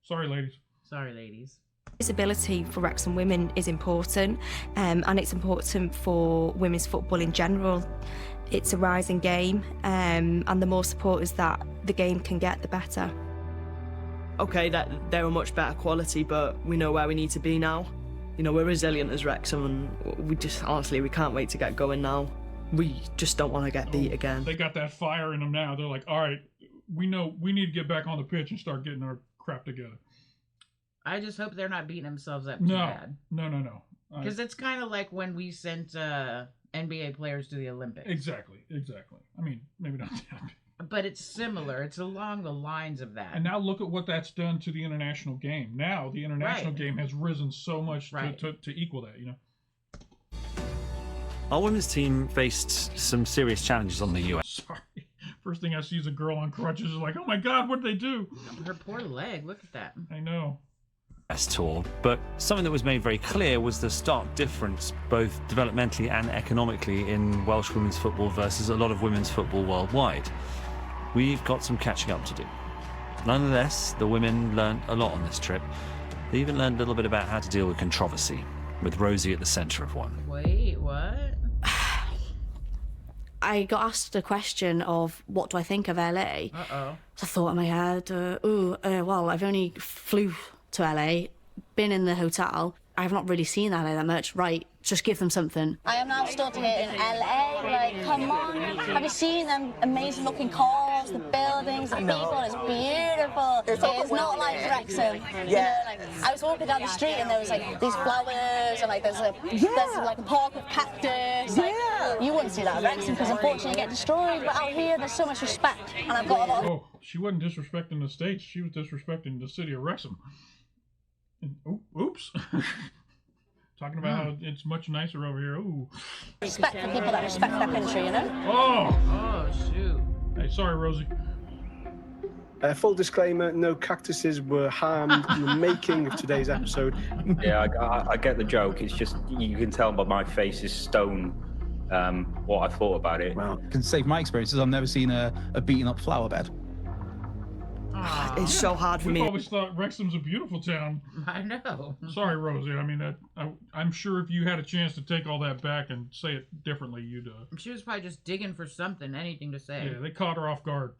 sorry, ladies. Sorry, ladies. Visibility for Wrexham women is important, and it's important for women's football in general. It's a rising game, and the more supporters that the game can get, the better. Okay, that they're a much better quality, but we know where we need to be now. You know, we're resilient as Wrexham, and we just, honestly, we can't wait to get going now. We just don't want to get beat again. They got that fire in them now. They're like, all right, we know we need to get back on the pitch and start getting our crap together. I just hope they're not beating themselves up too No, bad. no. Because it's kind of like when we sent NBA players to the Olympics. Exactly. I mean, maybe not that. But it's similar. It's along the lines of that. And now look at what that's done to the international game. Now the international game has risen so much to equal that, you know. Our women's team faced some serious challenges on the US. Sorry. First thing I see is a girl on crutches. Is like, oh my God, what did they do? Her poor leg. Look at that. I know. Tour, but something that was made very clear was the stark difference, both developmentally and economically, in Welsh women's football versus a lot of women's football worldwide. We've got some catching up to do. Nonetheless, the women learned a lot on this trip. They even learned a little bit about how to deal with controversy, with Rosie at the centre of one. Wait, what? I got asked a question of what do I think of LA. Uh-oh. So I thought in my head, well, I've only flew to LA, been in the hotel. I've not really seen LA that much. Right, just give them something. I am now stuck here in LA. Like, come on. Have you seen them amazing looking cars, the buildings, the people? It's beautiful. It's not like Wrexham. You know, like, I was walking down the street and there was like these flowers and like there's like a park with cactus. Like, you wouldn't see that in Wrexham because unfortunately you get destroyed. But out here there's so much respect, and I've got a lot of... Oh, she wasn't disrespecting the States. She was disrespecting the city of Wrexham. Oops. Talking about how it's much nicer over here. Ooh. Respect for people that respect their country, you know? Oh, shoot. Hey, sorry, Rosie. Full disclaimer, no cactuses were harmed in the making of today's episode. Yeah, I get the joke. It's just, you can tell by my face is stone what I thought about it. I can say from my experiences, I've never seen a beaten up flower bed. It's so hard for We've me. always thought Wrexham's a beautiful town. I know. Sorry, Rosie. I mean, I'm sure if you had a chance to take all that back and say it differently, you'd... She was probably just digging for something, anything to say. Yeah, they caught her off guard.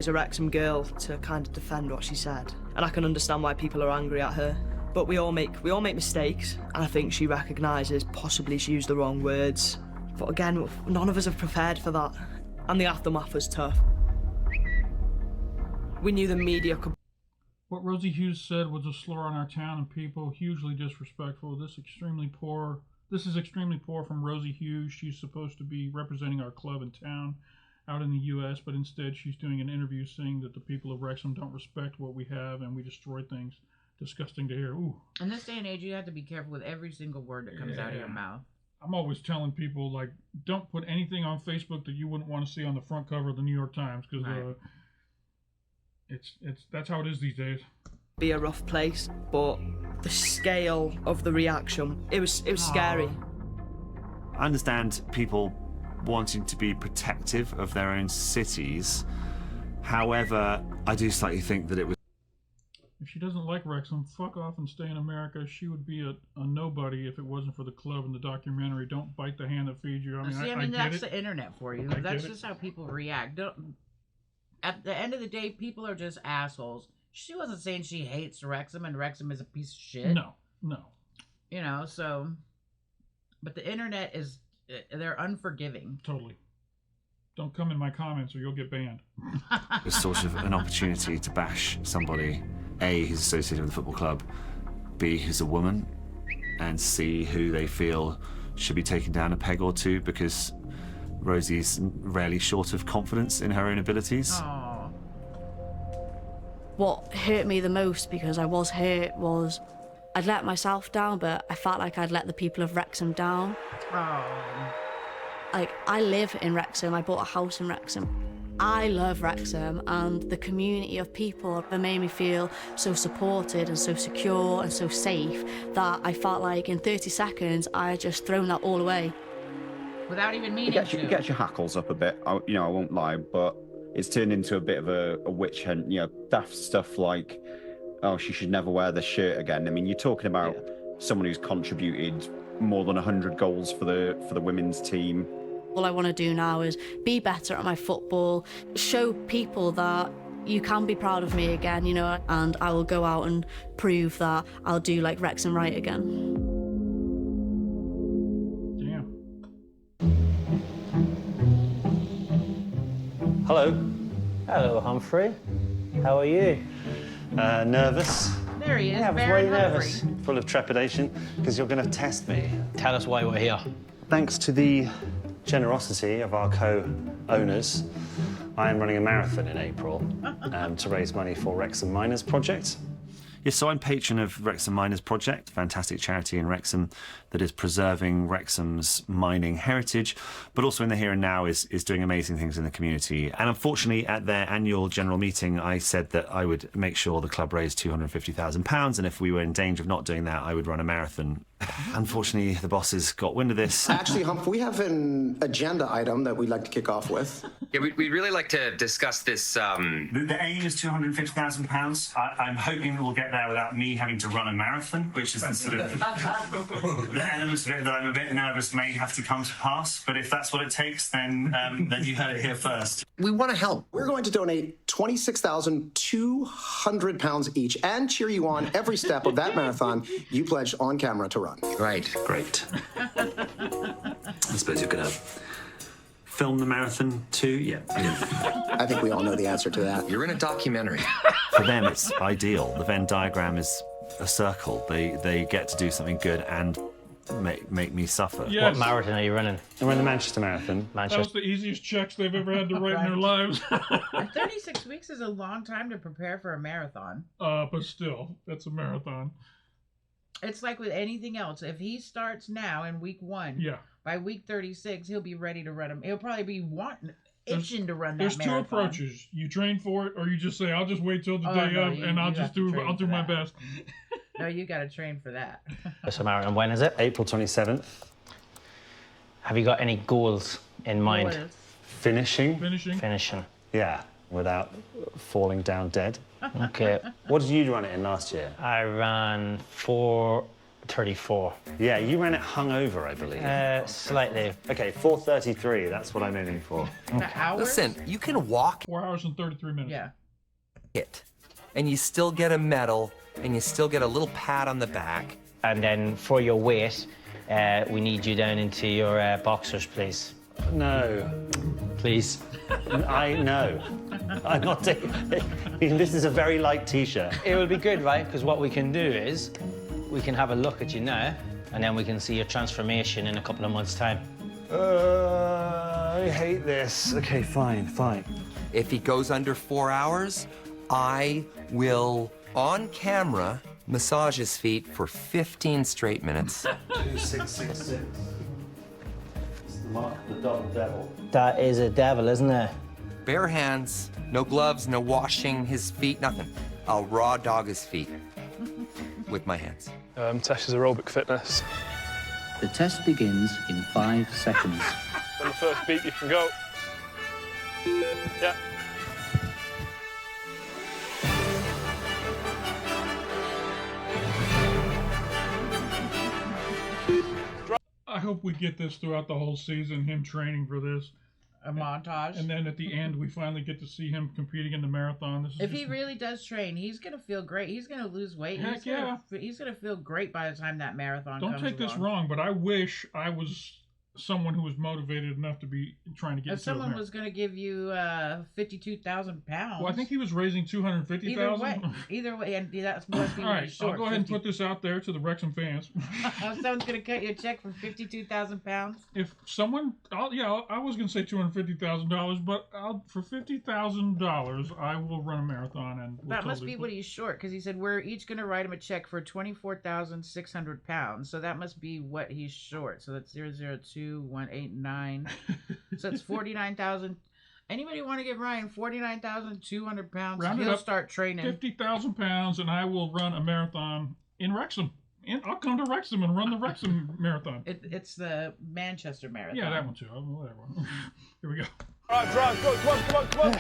As a Wrexham girl to kind of defend what she said, and I can understand why people are angry at her. But we all make mistakes, and I think she recognises possibly she used the wrong words. But again, none of us have prepared for that, and the aftermath was tough. We knew the media could. What Rosie Hughes said was a slur on our town and people, hugely disrespectful. This is extremely poor from Rosie Hughes. She's supposed to be representing our club and town out in the U.S., but instead she's doing an interview saying that the people of Wrexham don't respect what we have and we destroy things. Disgusting to hear. Ooh. In this day and age, you have to be careful with every single word that comes out of your mouth. I'm always telling people, like, don't put anything on Facebook that you wouldn't want to see on the front cover of the New York Times, because that's how it is these days. Be a rough place, but the scale of the reaction, it was scary. I understand people wanting to be protective of their own cities. However, I do slightly think that it was... If she doesn't like Wrexham, fuck off and stay in America. She would be a nobody if it wasn't for the club and the documentary. Don't bite the hand that feeds you. I mean, that's the internet for you. That's just how people react. At the end of the day, people are just assholes. She wasn't saying she hates Wrexham and Wrexham is a piece of shit. No. You know, so... But the internet is... They're unforgiving. Totally. Don't come in my comments or you'll get banned. It's sort of an opportunity to bash somebody, A, who's associated with the football club, B, who's a woman, and C, who they feel should be taken down a peg or two because Rosie's rarely short of confidence in her own abilities. Aww. What hurt me the most, because I was hurt, was I'd let myself down, but I felt like I'd let the people of Wrexham down. Oh. Like, I live in Wrexham, I bought a house in Wrexham. I love Wrexham, and the community of people that made me feel so supported and so secure and so safe that I felt like in 30 seconds I had just thrown that all away. Without even meaning to. It gets your hackles up a bit, I won't lie, but it's turned into a bit of a witch hunt, daft stuff like, oh, she should never wear this shirt again. I mean, you're talking about someone who's contributed more than 100 goals for the women's team. All I want to do now is be better at my football, show people that you can be proud of me again, and I will go out and prove that I'll do like Wrexham right again. Damn. Hello. Hello, Humphrey. How are you? Nervous. There he is, Yeah, why are you Baron nervous? Humphrey. Full of trepidation, because you're going to test me. Tell us why we're here. Thanks to the generosity of our co-owners, I am running a marathon in April to raise money for Wrexham Miners Project. Yes, so I'm patron of Wrexham Miners Project, a fantastic charity in Wrexham that is preserving Wrexham's mining heritage, but also in the here and now is doing amazing things in the community. And unfortunately, at their annual general meeting, I said that I would make sure the club raised £250,000, and if we were in danger of not doing that, I would run a marathon. Unfortunately, the bosses got wind of this. Actually, Hump, we have an agenda item that we'd like to kick off with. Yeah, we'd really like to discuss this. The aim is £250,000. I'm hoping that we'll get there without me having to run a marathon, which is the sort of the elements of it that I'm a bit nervous may have to come to pass. But if that's what it takes, then you heard it here first. We want to help. We're going to donate £26,200 each and cheer you on every step of that marathon you pledged on camera to run. Right. Great. I suppose you're going to film the marathon too? Yeah. I think we all know the answer to that. You're in a documentary. For them, it's ideal. The Venn diagram is a circle. They get to do something good and make me suffer. Yes. What marathon are you running? I run the Manchester Marathon. That was the easiest checks they've ever had to write in their lives. 36 weeks is a long time to prepare for a marathon. But still, that's a marathon. It's like with anything else. If he starts now in week 1, by week 36, he'll be ready to run him. He'll probably be itching to run that There's marathon. 2 approaches. You train for it, or you just say, I'll just wait till the day of, and I'll do my best. No, you got to train for that. So, Marion, when is it? April 27th. Have you got any goals in mind? Finishing. Yeah, without falling down dead. Okay. What did you run it in last year? I ran 4:34. Yeah, you ran it hungover, I believe. Slightly. Okay, 4:33. That's what I'm aiming for. Listen, you can walk 4 hours and 33 minutes. Yeah. it, and you still get a medal, and you still get a little pat on the back. And then for your weight, we need you down into your boxers, please. No. Please. I know. I'm not taking it. This is a very light T-shirt. It will be good, right? Because what we can do is we can have a look at you now, and then we can see your transformation in a couple of months' time. I hate this. Okay, fine. If he goes under 4 hours, I will, on camera, massage his feet for 15 straight minutes. 2666. It's the mark of the double devil. That is a devil, isn't it? Bare hands, no gloves, no washing his feet, nothing. I'll raw dog his feet with my hands. Test is aerobic fitness. The test begins in 5 seconds. On the first beat, you can go. Yeah. I hope we get this throughout the whole season, him training for this. A montage. And then at the end, we finally get to see him competing in the marathon. If he really does train, he's going to feel great. He's going to lose weight. Heck He's going to feel great by the time that marathon comes Don't take this along. wrong, but I wish I was someone who was motivated enough to be trying to get If into a someone marathon. was going to give you 52,000 pounds. Well, I think he was raising 250,000. Either way, and that's must be All right, short. I'll go ahead and put this out there to the Wrexham fans. Someone's going to cut you a check for 52,000 pounds. If someone, I was going to say $250,000, but for $50,000, I will run a marathon. And That must be what he's short, because he said we're each going to write him a check for 24,600 pounds. So that must be what he's short. So that's 002,189. So that's 49,000. Anybody want to give Ryan 49,200 pounds? Round it He'll up, start training. 50,000 pounds, and I will run a marathon in Wrexham. I'll come to Wrexham and run the Wrexham marathon. It's the Manchester Marathon. Yeah, that one too. Whatever. Here we go. All right, drive. Go. Come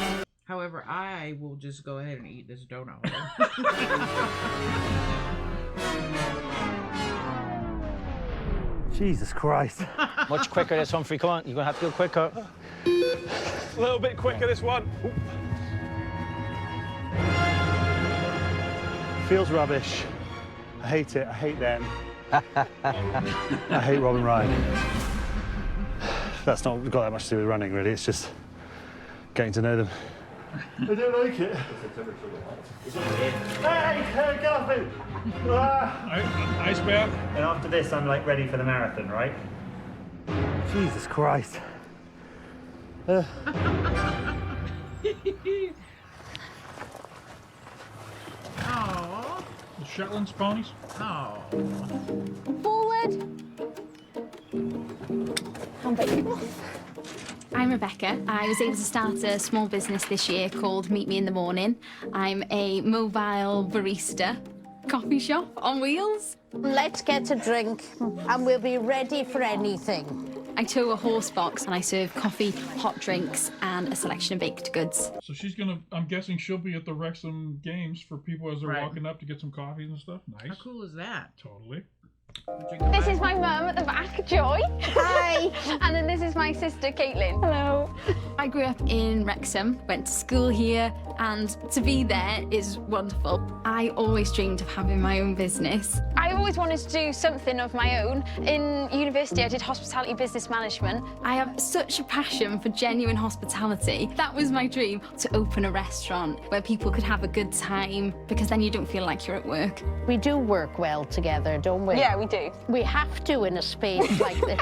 on. However, I will just go ahead and eat this donut. Jesus Christ. Much quicker this, Humphrey. Come on, you're going to have to go quicker. A little bit quicker, this one. Feels rubbish. I hate it. I hate them. I hate Rob and Ryan. That's not got that much to do with running, really. It's just getting to know them. I don't like it. Hey, get off me! Ice bath. And after this, I'm like ready for the marathon, right? Jesus Christ. Aww. The Shetland ponies. Oh. Forward. Unbelievable. I'm Rebecca. I was able to start a small business this year called Meet Me in the Morning. I'm a mobile barista coffee shop on wheels. Let's get a drink and we'll be ready for anything. I tow a horse box and I serve coffee, hot drinks and a selection of baked goods. So she's gonna, I'm guessing she'll be at the Wrexham games for people as they're walking up to get some coffees and stuff. Nice. How cool is that? Totally. This is my mum at the back, Joy. Hi. And then this is my sister, Caitlin. Hello. I grew up in Wrexham, went to school here, and to be there is wonderful. I always dreamed of having my own business. I always wanted to do something of my own. In university, I did hospitality business management. I have such a passion for genuine hospitality. That was my dream, to open a restaurant where people could have a good time, because then you don't feel like you're at work. We do work well together, don't we? Yeah, we do. We have to in a space like this.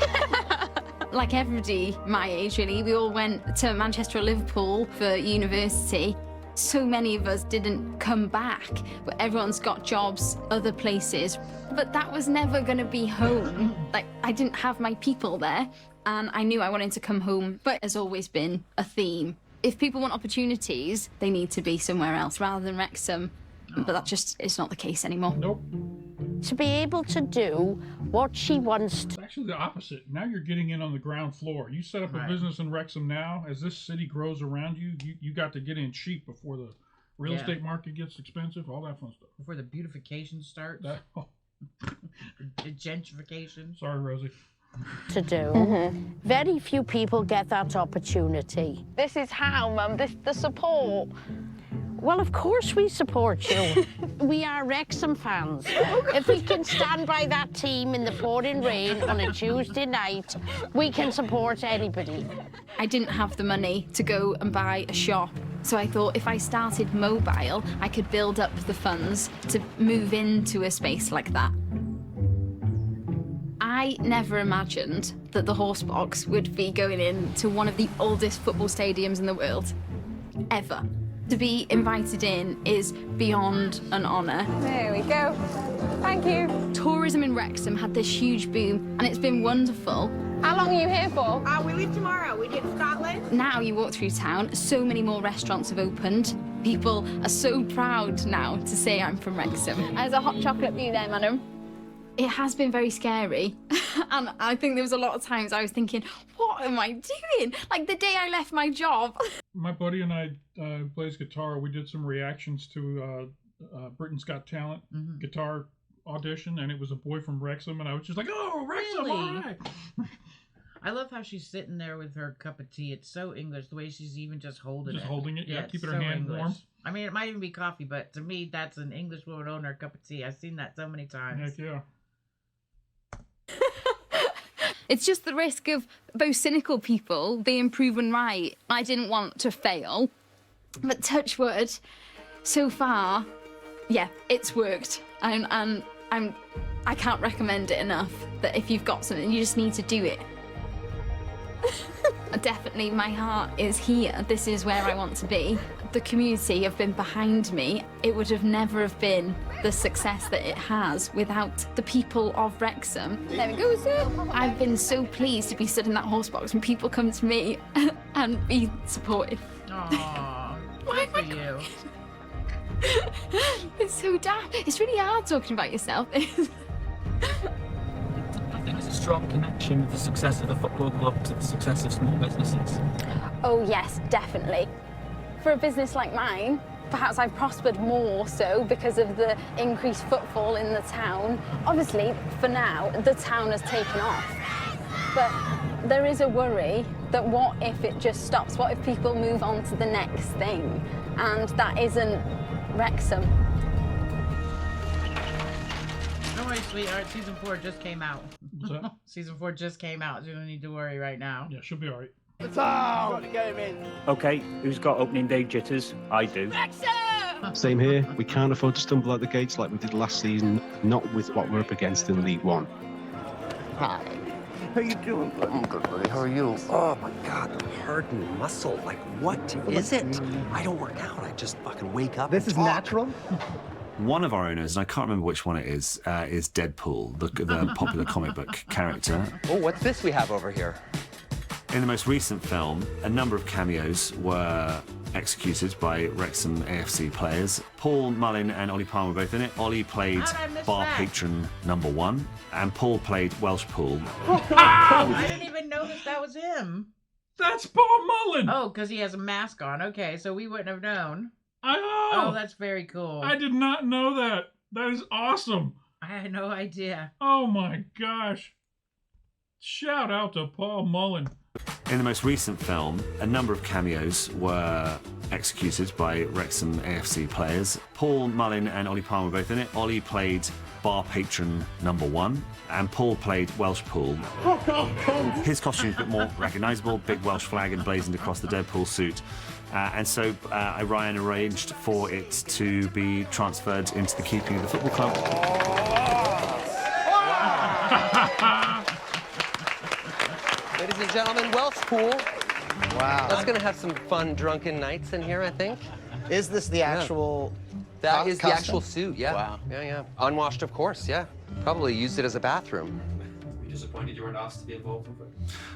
Like everybody my age, really, we all went to Manchester or Liverpool for university. So many of us didn't come back, but everyone's got jobs other places. But that was never going to be home. Like, I didn't have my people there, and I knew I wanted to come home. But there's always been a theme. If people want opportunities, they need to be somewhere else rather than Wrexham. But that just is not the case anymore. Nope. To be able to do what she wants to. It's actually the opposite. Now you're getting in on the ground floor. You set up a business in Wrexham now. As this city grows around you, you got to get in cheap before the real estate market gets expensive, all that fun stuff. Before the beautification starts. The gentrification. Sorry, Rosie. To do. Very few people get that opportunity. This is how, Mum, the support. Well, of course we support you. We are Wrexham fans. If we can stand by that team in the pouring rain on a Tuesday night, we can support anybody. I didn't have the money to go and buy a shop. So I thought if I started mobile, I could build up the funds to move into a space like that. I never imagined that the Horse Box would be going into one of the oldest football stadiums in the world, ever. To be invited in is beyond an honour. There we go. Thank you. Tourism in Wrexham had this huge boom, and it's been wonderful. How long are you here for? We leave tomorrow. We get to Scotland. Now you walk through town, so many more restaurants have opened. People are so proud now to say I'm from Wrexham. There's a hot chocolate for you there, madam. It has been very scary. And I think there was a lot of times I was thinking, what am I doing? Like the day I left my job. My buddy and I plays guitar. We did some reactions to Britain's Got Talent guitar audition, and it was a boy from Wrexham, and I was just like, oh, Wrexham, Really? all right. I love how she's sitting there with her cup of tea. It's so English, the way she's even just holding it. Just holding it, yeah, it's keeping so her hand English. warm. I mean, it might even be coffee, but to me, that's an English woman holding her cup of tea. I've seen that so many times. Heck yeah. It's just the risk of those cynical people being proven right. I didn't want to fail, but touch wood, so far, yeah, it's worked. And I can't recommend it enough that if you've got something, you just need to do it. Definitely, my heart is here. This is where I want to be. The community have been behind me. It would have never have been the success that it has without the people of Wrexham. There we go, sir. I've been so pleased to be stood in that horse box when people come to me and be supportive. Aww, Why good for you. It's so daft. It's really hard talking about yourself. I think there's a strong connection with the success of a football club to the success of small businesses. Oh yes, definitely. For a business like mine, perhaps I've prospered more so because of the increased footfall in the town. Obviously, for now, the town has taken off. But there is a worry that what if it just stops? What if people move on to the next thing? And that isn't Wrexham. Don't worry, sweetheart. Season 4 just came out. What's that? Season 4 just came out. You don't need to worry right now. Yeah, she'll be all right. Okay, who's got opening day jitters? I do. Same here. We can't afford to stumble out the gates like we did last season, not with what we're up against in League One. Hi. How you doing? I'm good, buddy. How are you? Oh my God, the hardened muscle. Like, what is it? I don't work out. I just fucking wake up. This is natural? One of our owners, and I can't remember which one it is Deadpool, the popular comic book character. Oh, what's this we have over here? In the most recent film, a number of cameos were executed by Wrexham a.f.c. players. Paul Mullin and Ollie Palmer were both in it. Ollie played bar patron number 1, and Paul played Welsh Paul. I didn't even notice that was him. That's Paul Mullin! Oh, because he has a mask on. Okay, so we wouldn't have known. I know! Oh, that's very cool. I did not know that. That is awesome. I had no idea. Oh my gosh. Shout out to Paul Mullin. In the most recent film, a number of cameos were executed by Wrexham a.f.c. players. Paul Mullin and Ollie Palmer were both in it. Ollie played bar patron number 1, and Paul played Welsh Paul. His costume's a bit more recognisable, big Welsh flag emblazoned across the Deadpool suit. And so Ryan arranged for it to be transferred into the keeping of the football club. Ladies and gentlemen, Welsh Pool. Wow. That's going to have some fun drunken nights in here, I think. Is this the actual? That is the costume? actual suit, yeah. Wow. Yeah. Unwashed, of course, yeah. Probably used it as a bathroom. Were you disappointed you weren't asked to be involved with it?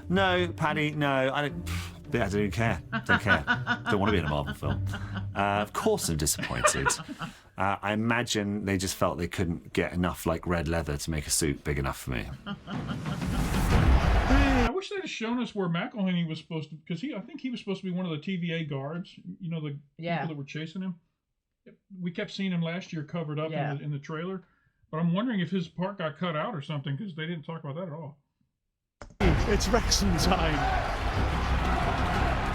No, Paddy, no. I don't care. Don't care. Don't want to be in a Marvel film. Of course I'm disappointed. I imagine they just felt they couldn't get enough like red leather to make a suit big enough for me. I wish they'd have shown us where McElhenney was supposed to, because I think he was supposed to be one of the TVA guards. You know, the people that were chasing him. We kept seeing him last year covered up in the trailer, but I'm wondering if his part got cut out or something because they didn't talk about that at all. It's Wrexham time.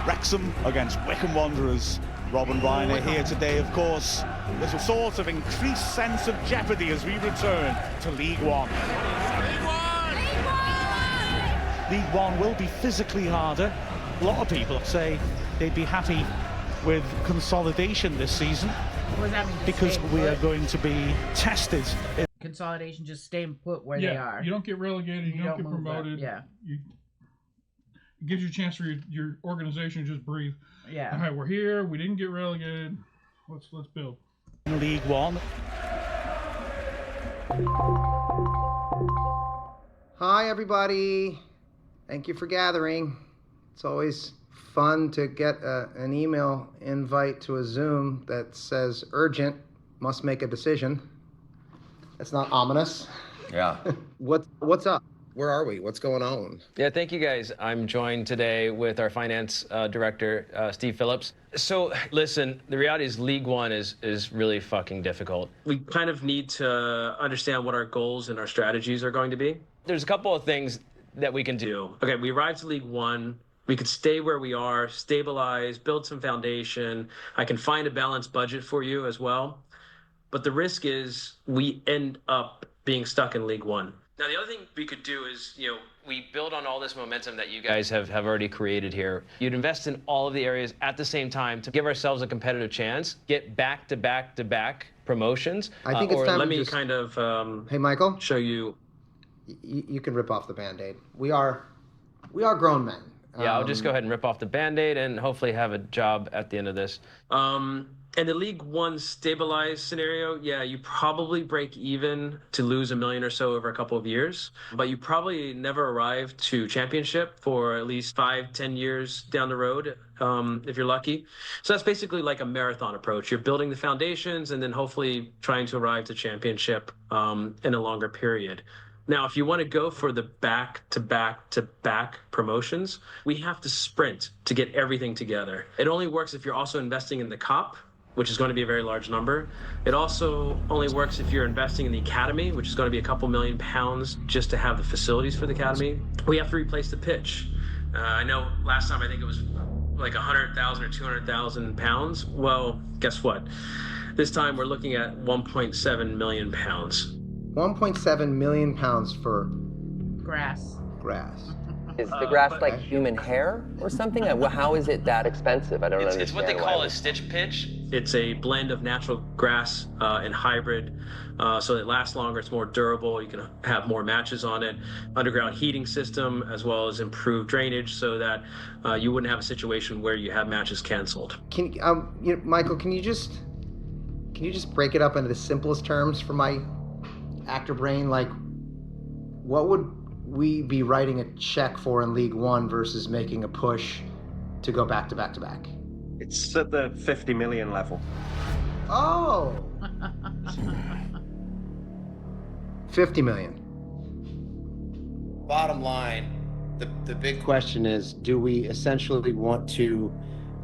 Wrexham against Wycombe Wanderers. Rob and Ryan are here today, of course. There's a sort of increased sense of jeopardy as we return to League One. League One will be physically harder. A lot of people say they'd be happy with consolidation this season What does that mean? because we are going to be tested. Consolidation, just staying put where they are. You don't get relegated, you don't get move up, promoted. Yeah. It gives you a chance for your organization to just breathe. Yeah. All right, we're here. We didn't get relegated. Let's build. In League One. Hi, everybody. Thank you for gathering. It's always fun to get an email invite to a Zoom that says urgent, must make a decision. That's not ominous. Yeah. What's up? Where are we? What's going on? Yeah, thank you guys. I'm joined today with our finance director, Steve Phillips. So listen, the reality is League One is really fucking difficult. We kind of need to understand what our goals and our strategies are going to be. There's a couple of things that we can do. Okay, we arrived to League One. We could stay where we are, stabilize, build some foundation. I can find a balanced budget for you as well. But the risk is we end up being stuck in League One. Now, the other thing we could do is, we build on all this momentum that you guys have already created here. You'd invest in all of the areas at the same time to give ourselves a competitive chance, get back-to-back-to-back promotions. I think it's time let to me just... kind of Hey, Michael? show you. You can rip off the Band-Aid. We are grown men. Yeah, I'll just go ahead and rip off the Band-Aid and hopefully have a job at the end of this. In the League One stabilized scenario, yeah, you probably break even to lose $1 million or so over a couple of years, but you probably never arrive to championship for at least 5-10 years down the road, if you're lucky. So that's basically like a marathon approach. You're building the foundations and then hopefully trying to arrive to championship in a longer period. Now, if you want to go for the back-to-back-to-back promotions, we have to sprint to get everything together. It only works if you're also investing in the COP, which is going to be a very large number. It also only works if you're investing in the academy, which is going to be a couple £1 million just to have the facilities for the academy. We have to replace the pitch. I know last time I think it was like 100,000 or 200,000 pounds. Well, guess what? This time we're looking at 1.7 million pounds. 1.7 million pounds for grass. Is the grass like human hair or something? How is it that expensive? I don't understand. It's what they call a stitch pitch. It's a blend of natural grass and hybrid, so it lasts longer, it's more durable, you can have more matches on it, underground heating system, as well as improved drainage so that you wouldn't have a situation where you have matches canceled. Michael, can you just break it up into the simplest terms for my actor brain? Like, what would we be writing a check for in League One versus making a push to go back to back to back? It's at the 50 million level. Oh! 50 million. Bottom line, the big question is, do we essentially want to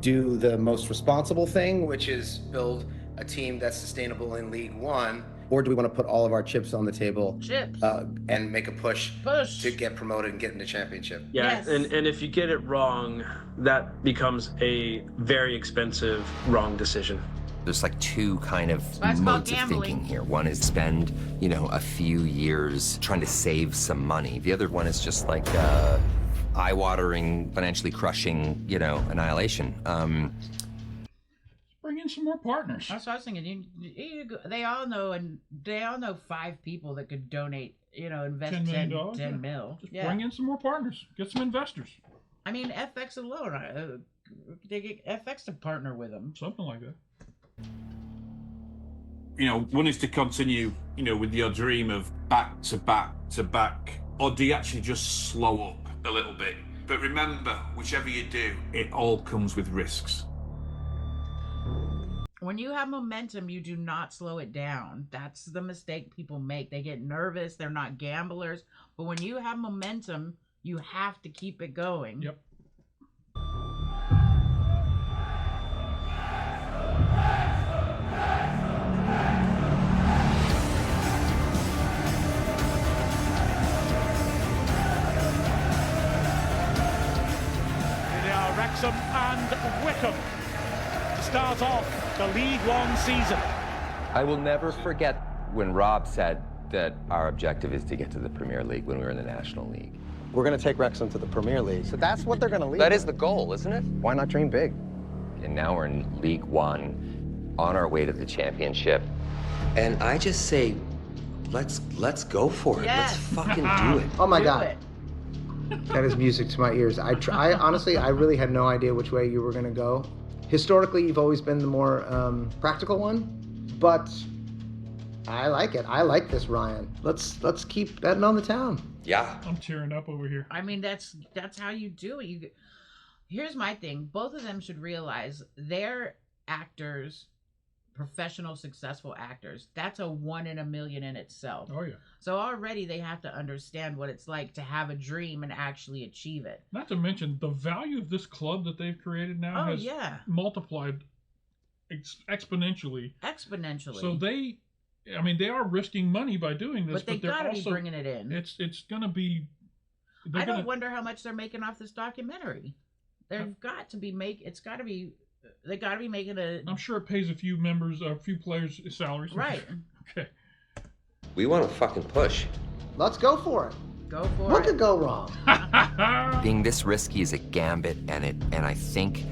do the most responsible thing, which is build a team that's sustainable in League One, or do we want to put all of our chips on the table and make a push to get promoted and get into championship? Yeah, yes. and if you get it wrong, that becomes a very expensive wrong decision. There's like two kind of modes of thinking here. One is spend, a few years trying to save some money. The other one is just like eye-watering, financially crushing, annihilation. Bring in some more partners. That's what I was thinking. They all know 5 people that could donate, invest $10 million. 10 mil. Just bring in some more partners. Get some investors. I mean, FX alone, they get FX to partner with them. Something like that. You know, one is to continue, you know, with your dream of back to back to back, or do you actually just slow up a little bit? But remember, whichever you do, it all comes with risks. When you have momentum, you do not slow it down. That's the mistake people make. They get nervous. They're not gamblers. But when you have momentum, you have to keep it going. Yep. Wrexham and Wycombe to start off the League One season. I will never forget when Rob said that our objective is to get to the Premier League when we were in the National League. We're going to take Wrexham to the Premier League. So that's what they're going to lead. That is the goal, isn't it? Why not dream big? And now we're in League One, on our way to the championship. And I just say, let's go for it. Yes. Let's fucking do it. Oh my Do God. it. That is music to my ears. I honestly, I really had no idea which way you were going to go. Historically, you've always been the more practical one, but I like it. I like this, Ryan. Let's keep betting on the town. Yeah. I'm tearing up over here. I mean, that's how you do it. Here's my thing. Both of them should realize they're actors, professional, successful actors. That's a 1 in a million in itself. Oh, yeah. So already they have to understand what it's like to have a dream and actually achieve it. Not to mention the value of this club that they've created now has multiplied exponentially. Exponentially. So they are risking money by doing this, but they're also be bringing it in. It's going to be. I don't wonder how much they're making off this documentary. They've got to be It's got to be. They got to be making a. I'm sure it pays a few players' salaries. Right. Okay. We want to fucking push. Let's go for it. Go for it. What could go wrong? Being this risky is a gambit, and I think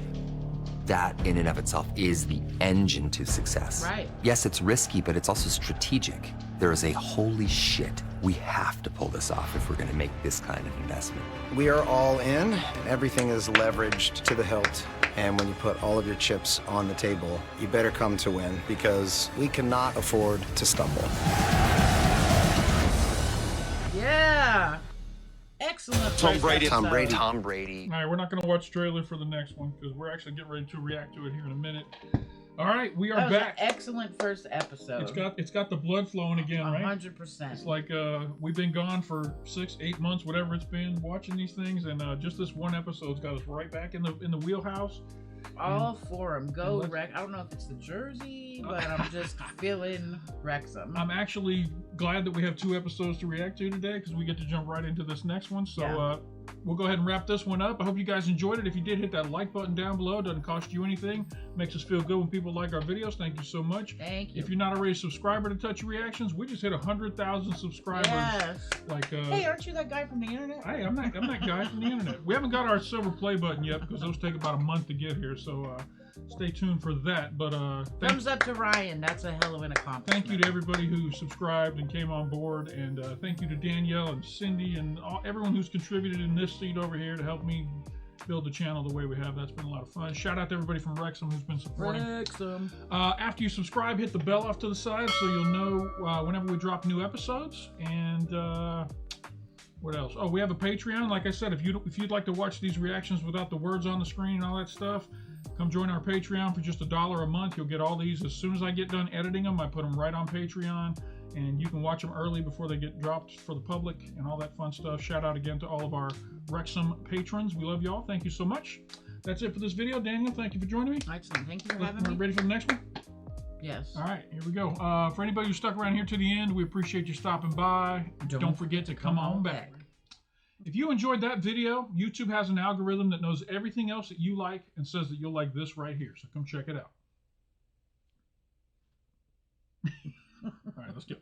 that in and of itself is the engine to success. Right. Yes, it's risky, but it's also strategic. There is a holy shit, we have to pull this off if we're going to make this kind of investment. We are all in. Everything is leveraged to the hilt. And when you put all of your chips on the table, you better come to win, because we cannot afford to stumble. Yeah. Excellent. Tom Brady. All right, we're not going to watch trailer for the next one because we're actually getting ready to react to it here in a minute. All right, we are back. An excellent first episode. It's got the blood flowing again, right? 100%. It's like we've been gone for 6-8 months, whatever it's been, watching these things, and just this one episode's got us right back in the wheelhouse. All for them. Go Wrexham. I don't know if it's the jersey, but I'm just feeling Wrexham. I'm actually glad that we have 2 episodes to react to today because we get to jump right into this next one. So we'll go ahead and wrap this one up. I hope you guys enjoyed it. If you did, hit that like button down below. It doesn't cost you anything. Makes us feel good when people like our videos. Thank you so much. Thank you. If you're not already a subscriber to Touchy Reactions, we just hit 100,000 subscribers. Yes. Hey, aren't you that guy from the internet? Hey, I'm that guy from the internet. We haven't got our silver play button yet because those take about a month to get here. So stay tuned for that. But thumbs up to Ryan. That's a hell of an accomplishment. Thank you to everybody who subscribed and came on board, and thank you to Danyell and Cindy and everyone who's contributed in this seat over here to help me build the channel the way we have. That's been a lot of fun. Shout out to everybody from Wrexham who's been supporting. Wrexham. After you subscribe, hit the bell off to the side so you'll know whenever we drop new episodes. And what else? Oh, we have a Patreon. Like I said, if you'd like to watch these reactions without the words on the screen and all that stuff, come join our Patreon for just $1 a month. You'll get all these as soon as I get done editing them. I put them right on Patreon, and you can watch them early before they get dropped for the public and all that fun stuff. Shout out again to all of our Wrexham patrons. We love you all. Thank you so much. That's it for this video. Daniel, thank you for joining me. Excellent. Thank you for having me. We're ready for the next one? Yes. All right, here we go. For anybody who stuck around here to the end, we appreciate you stopping by. Don't forget to come on back. If you enjoyed that video, YouTube has an algorithm that knows everything else that you like and says that you'll like this right here. So come check it out. All right, let's go.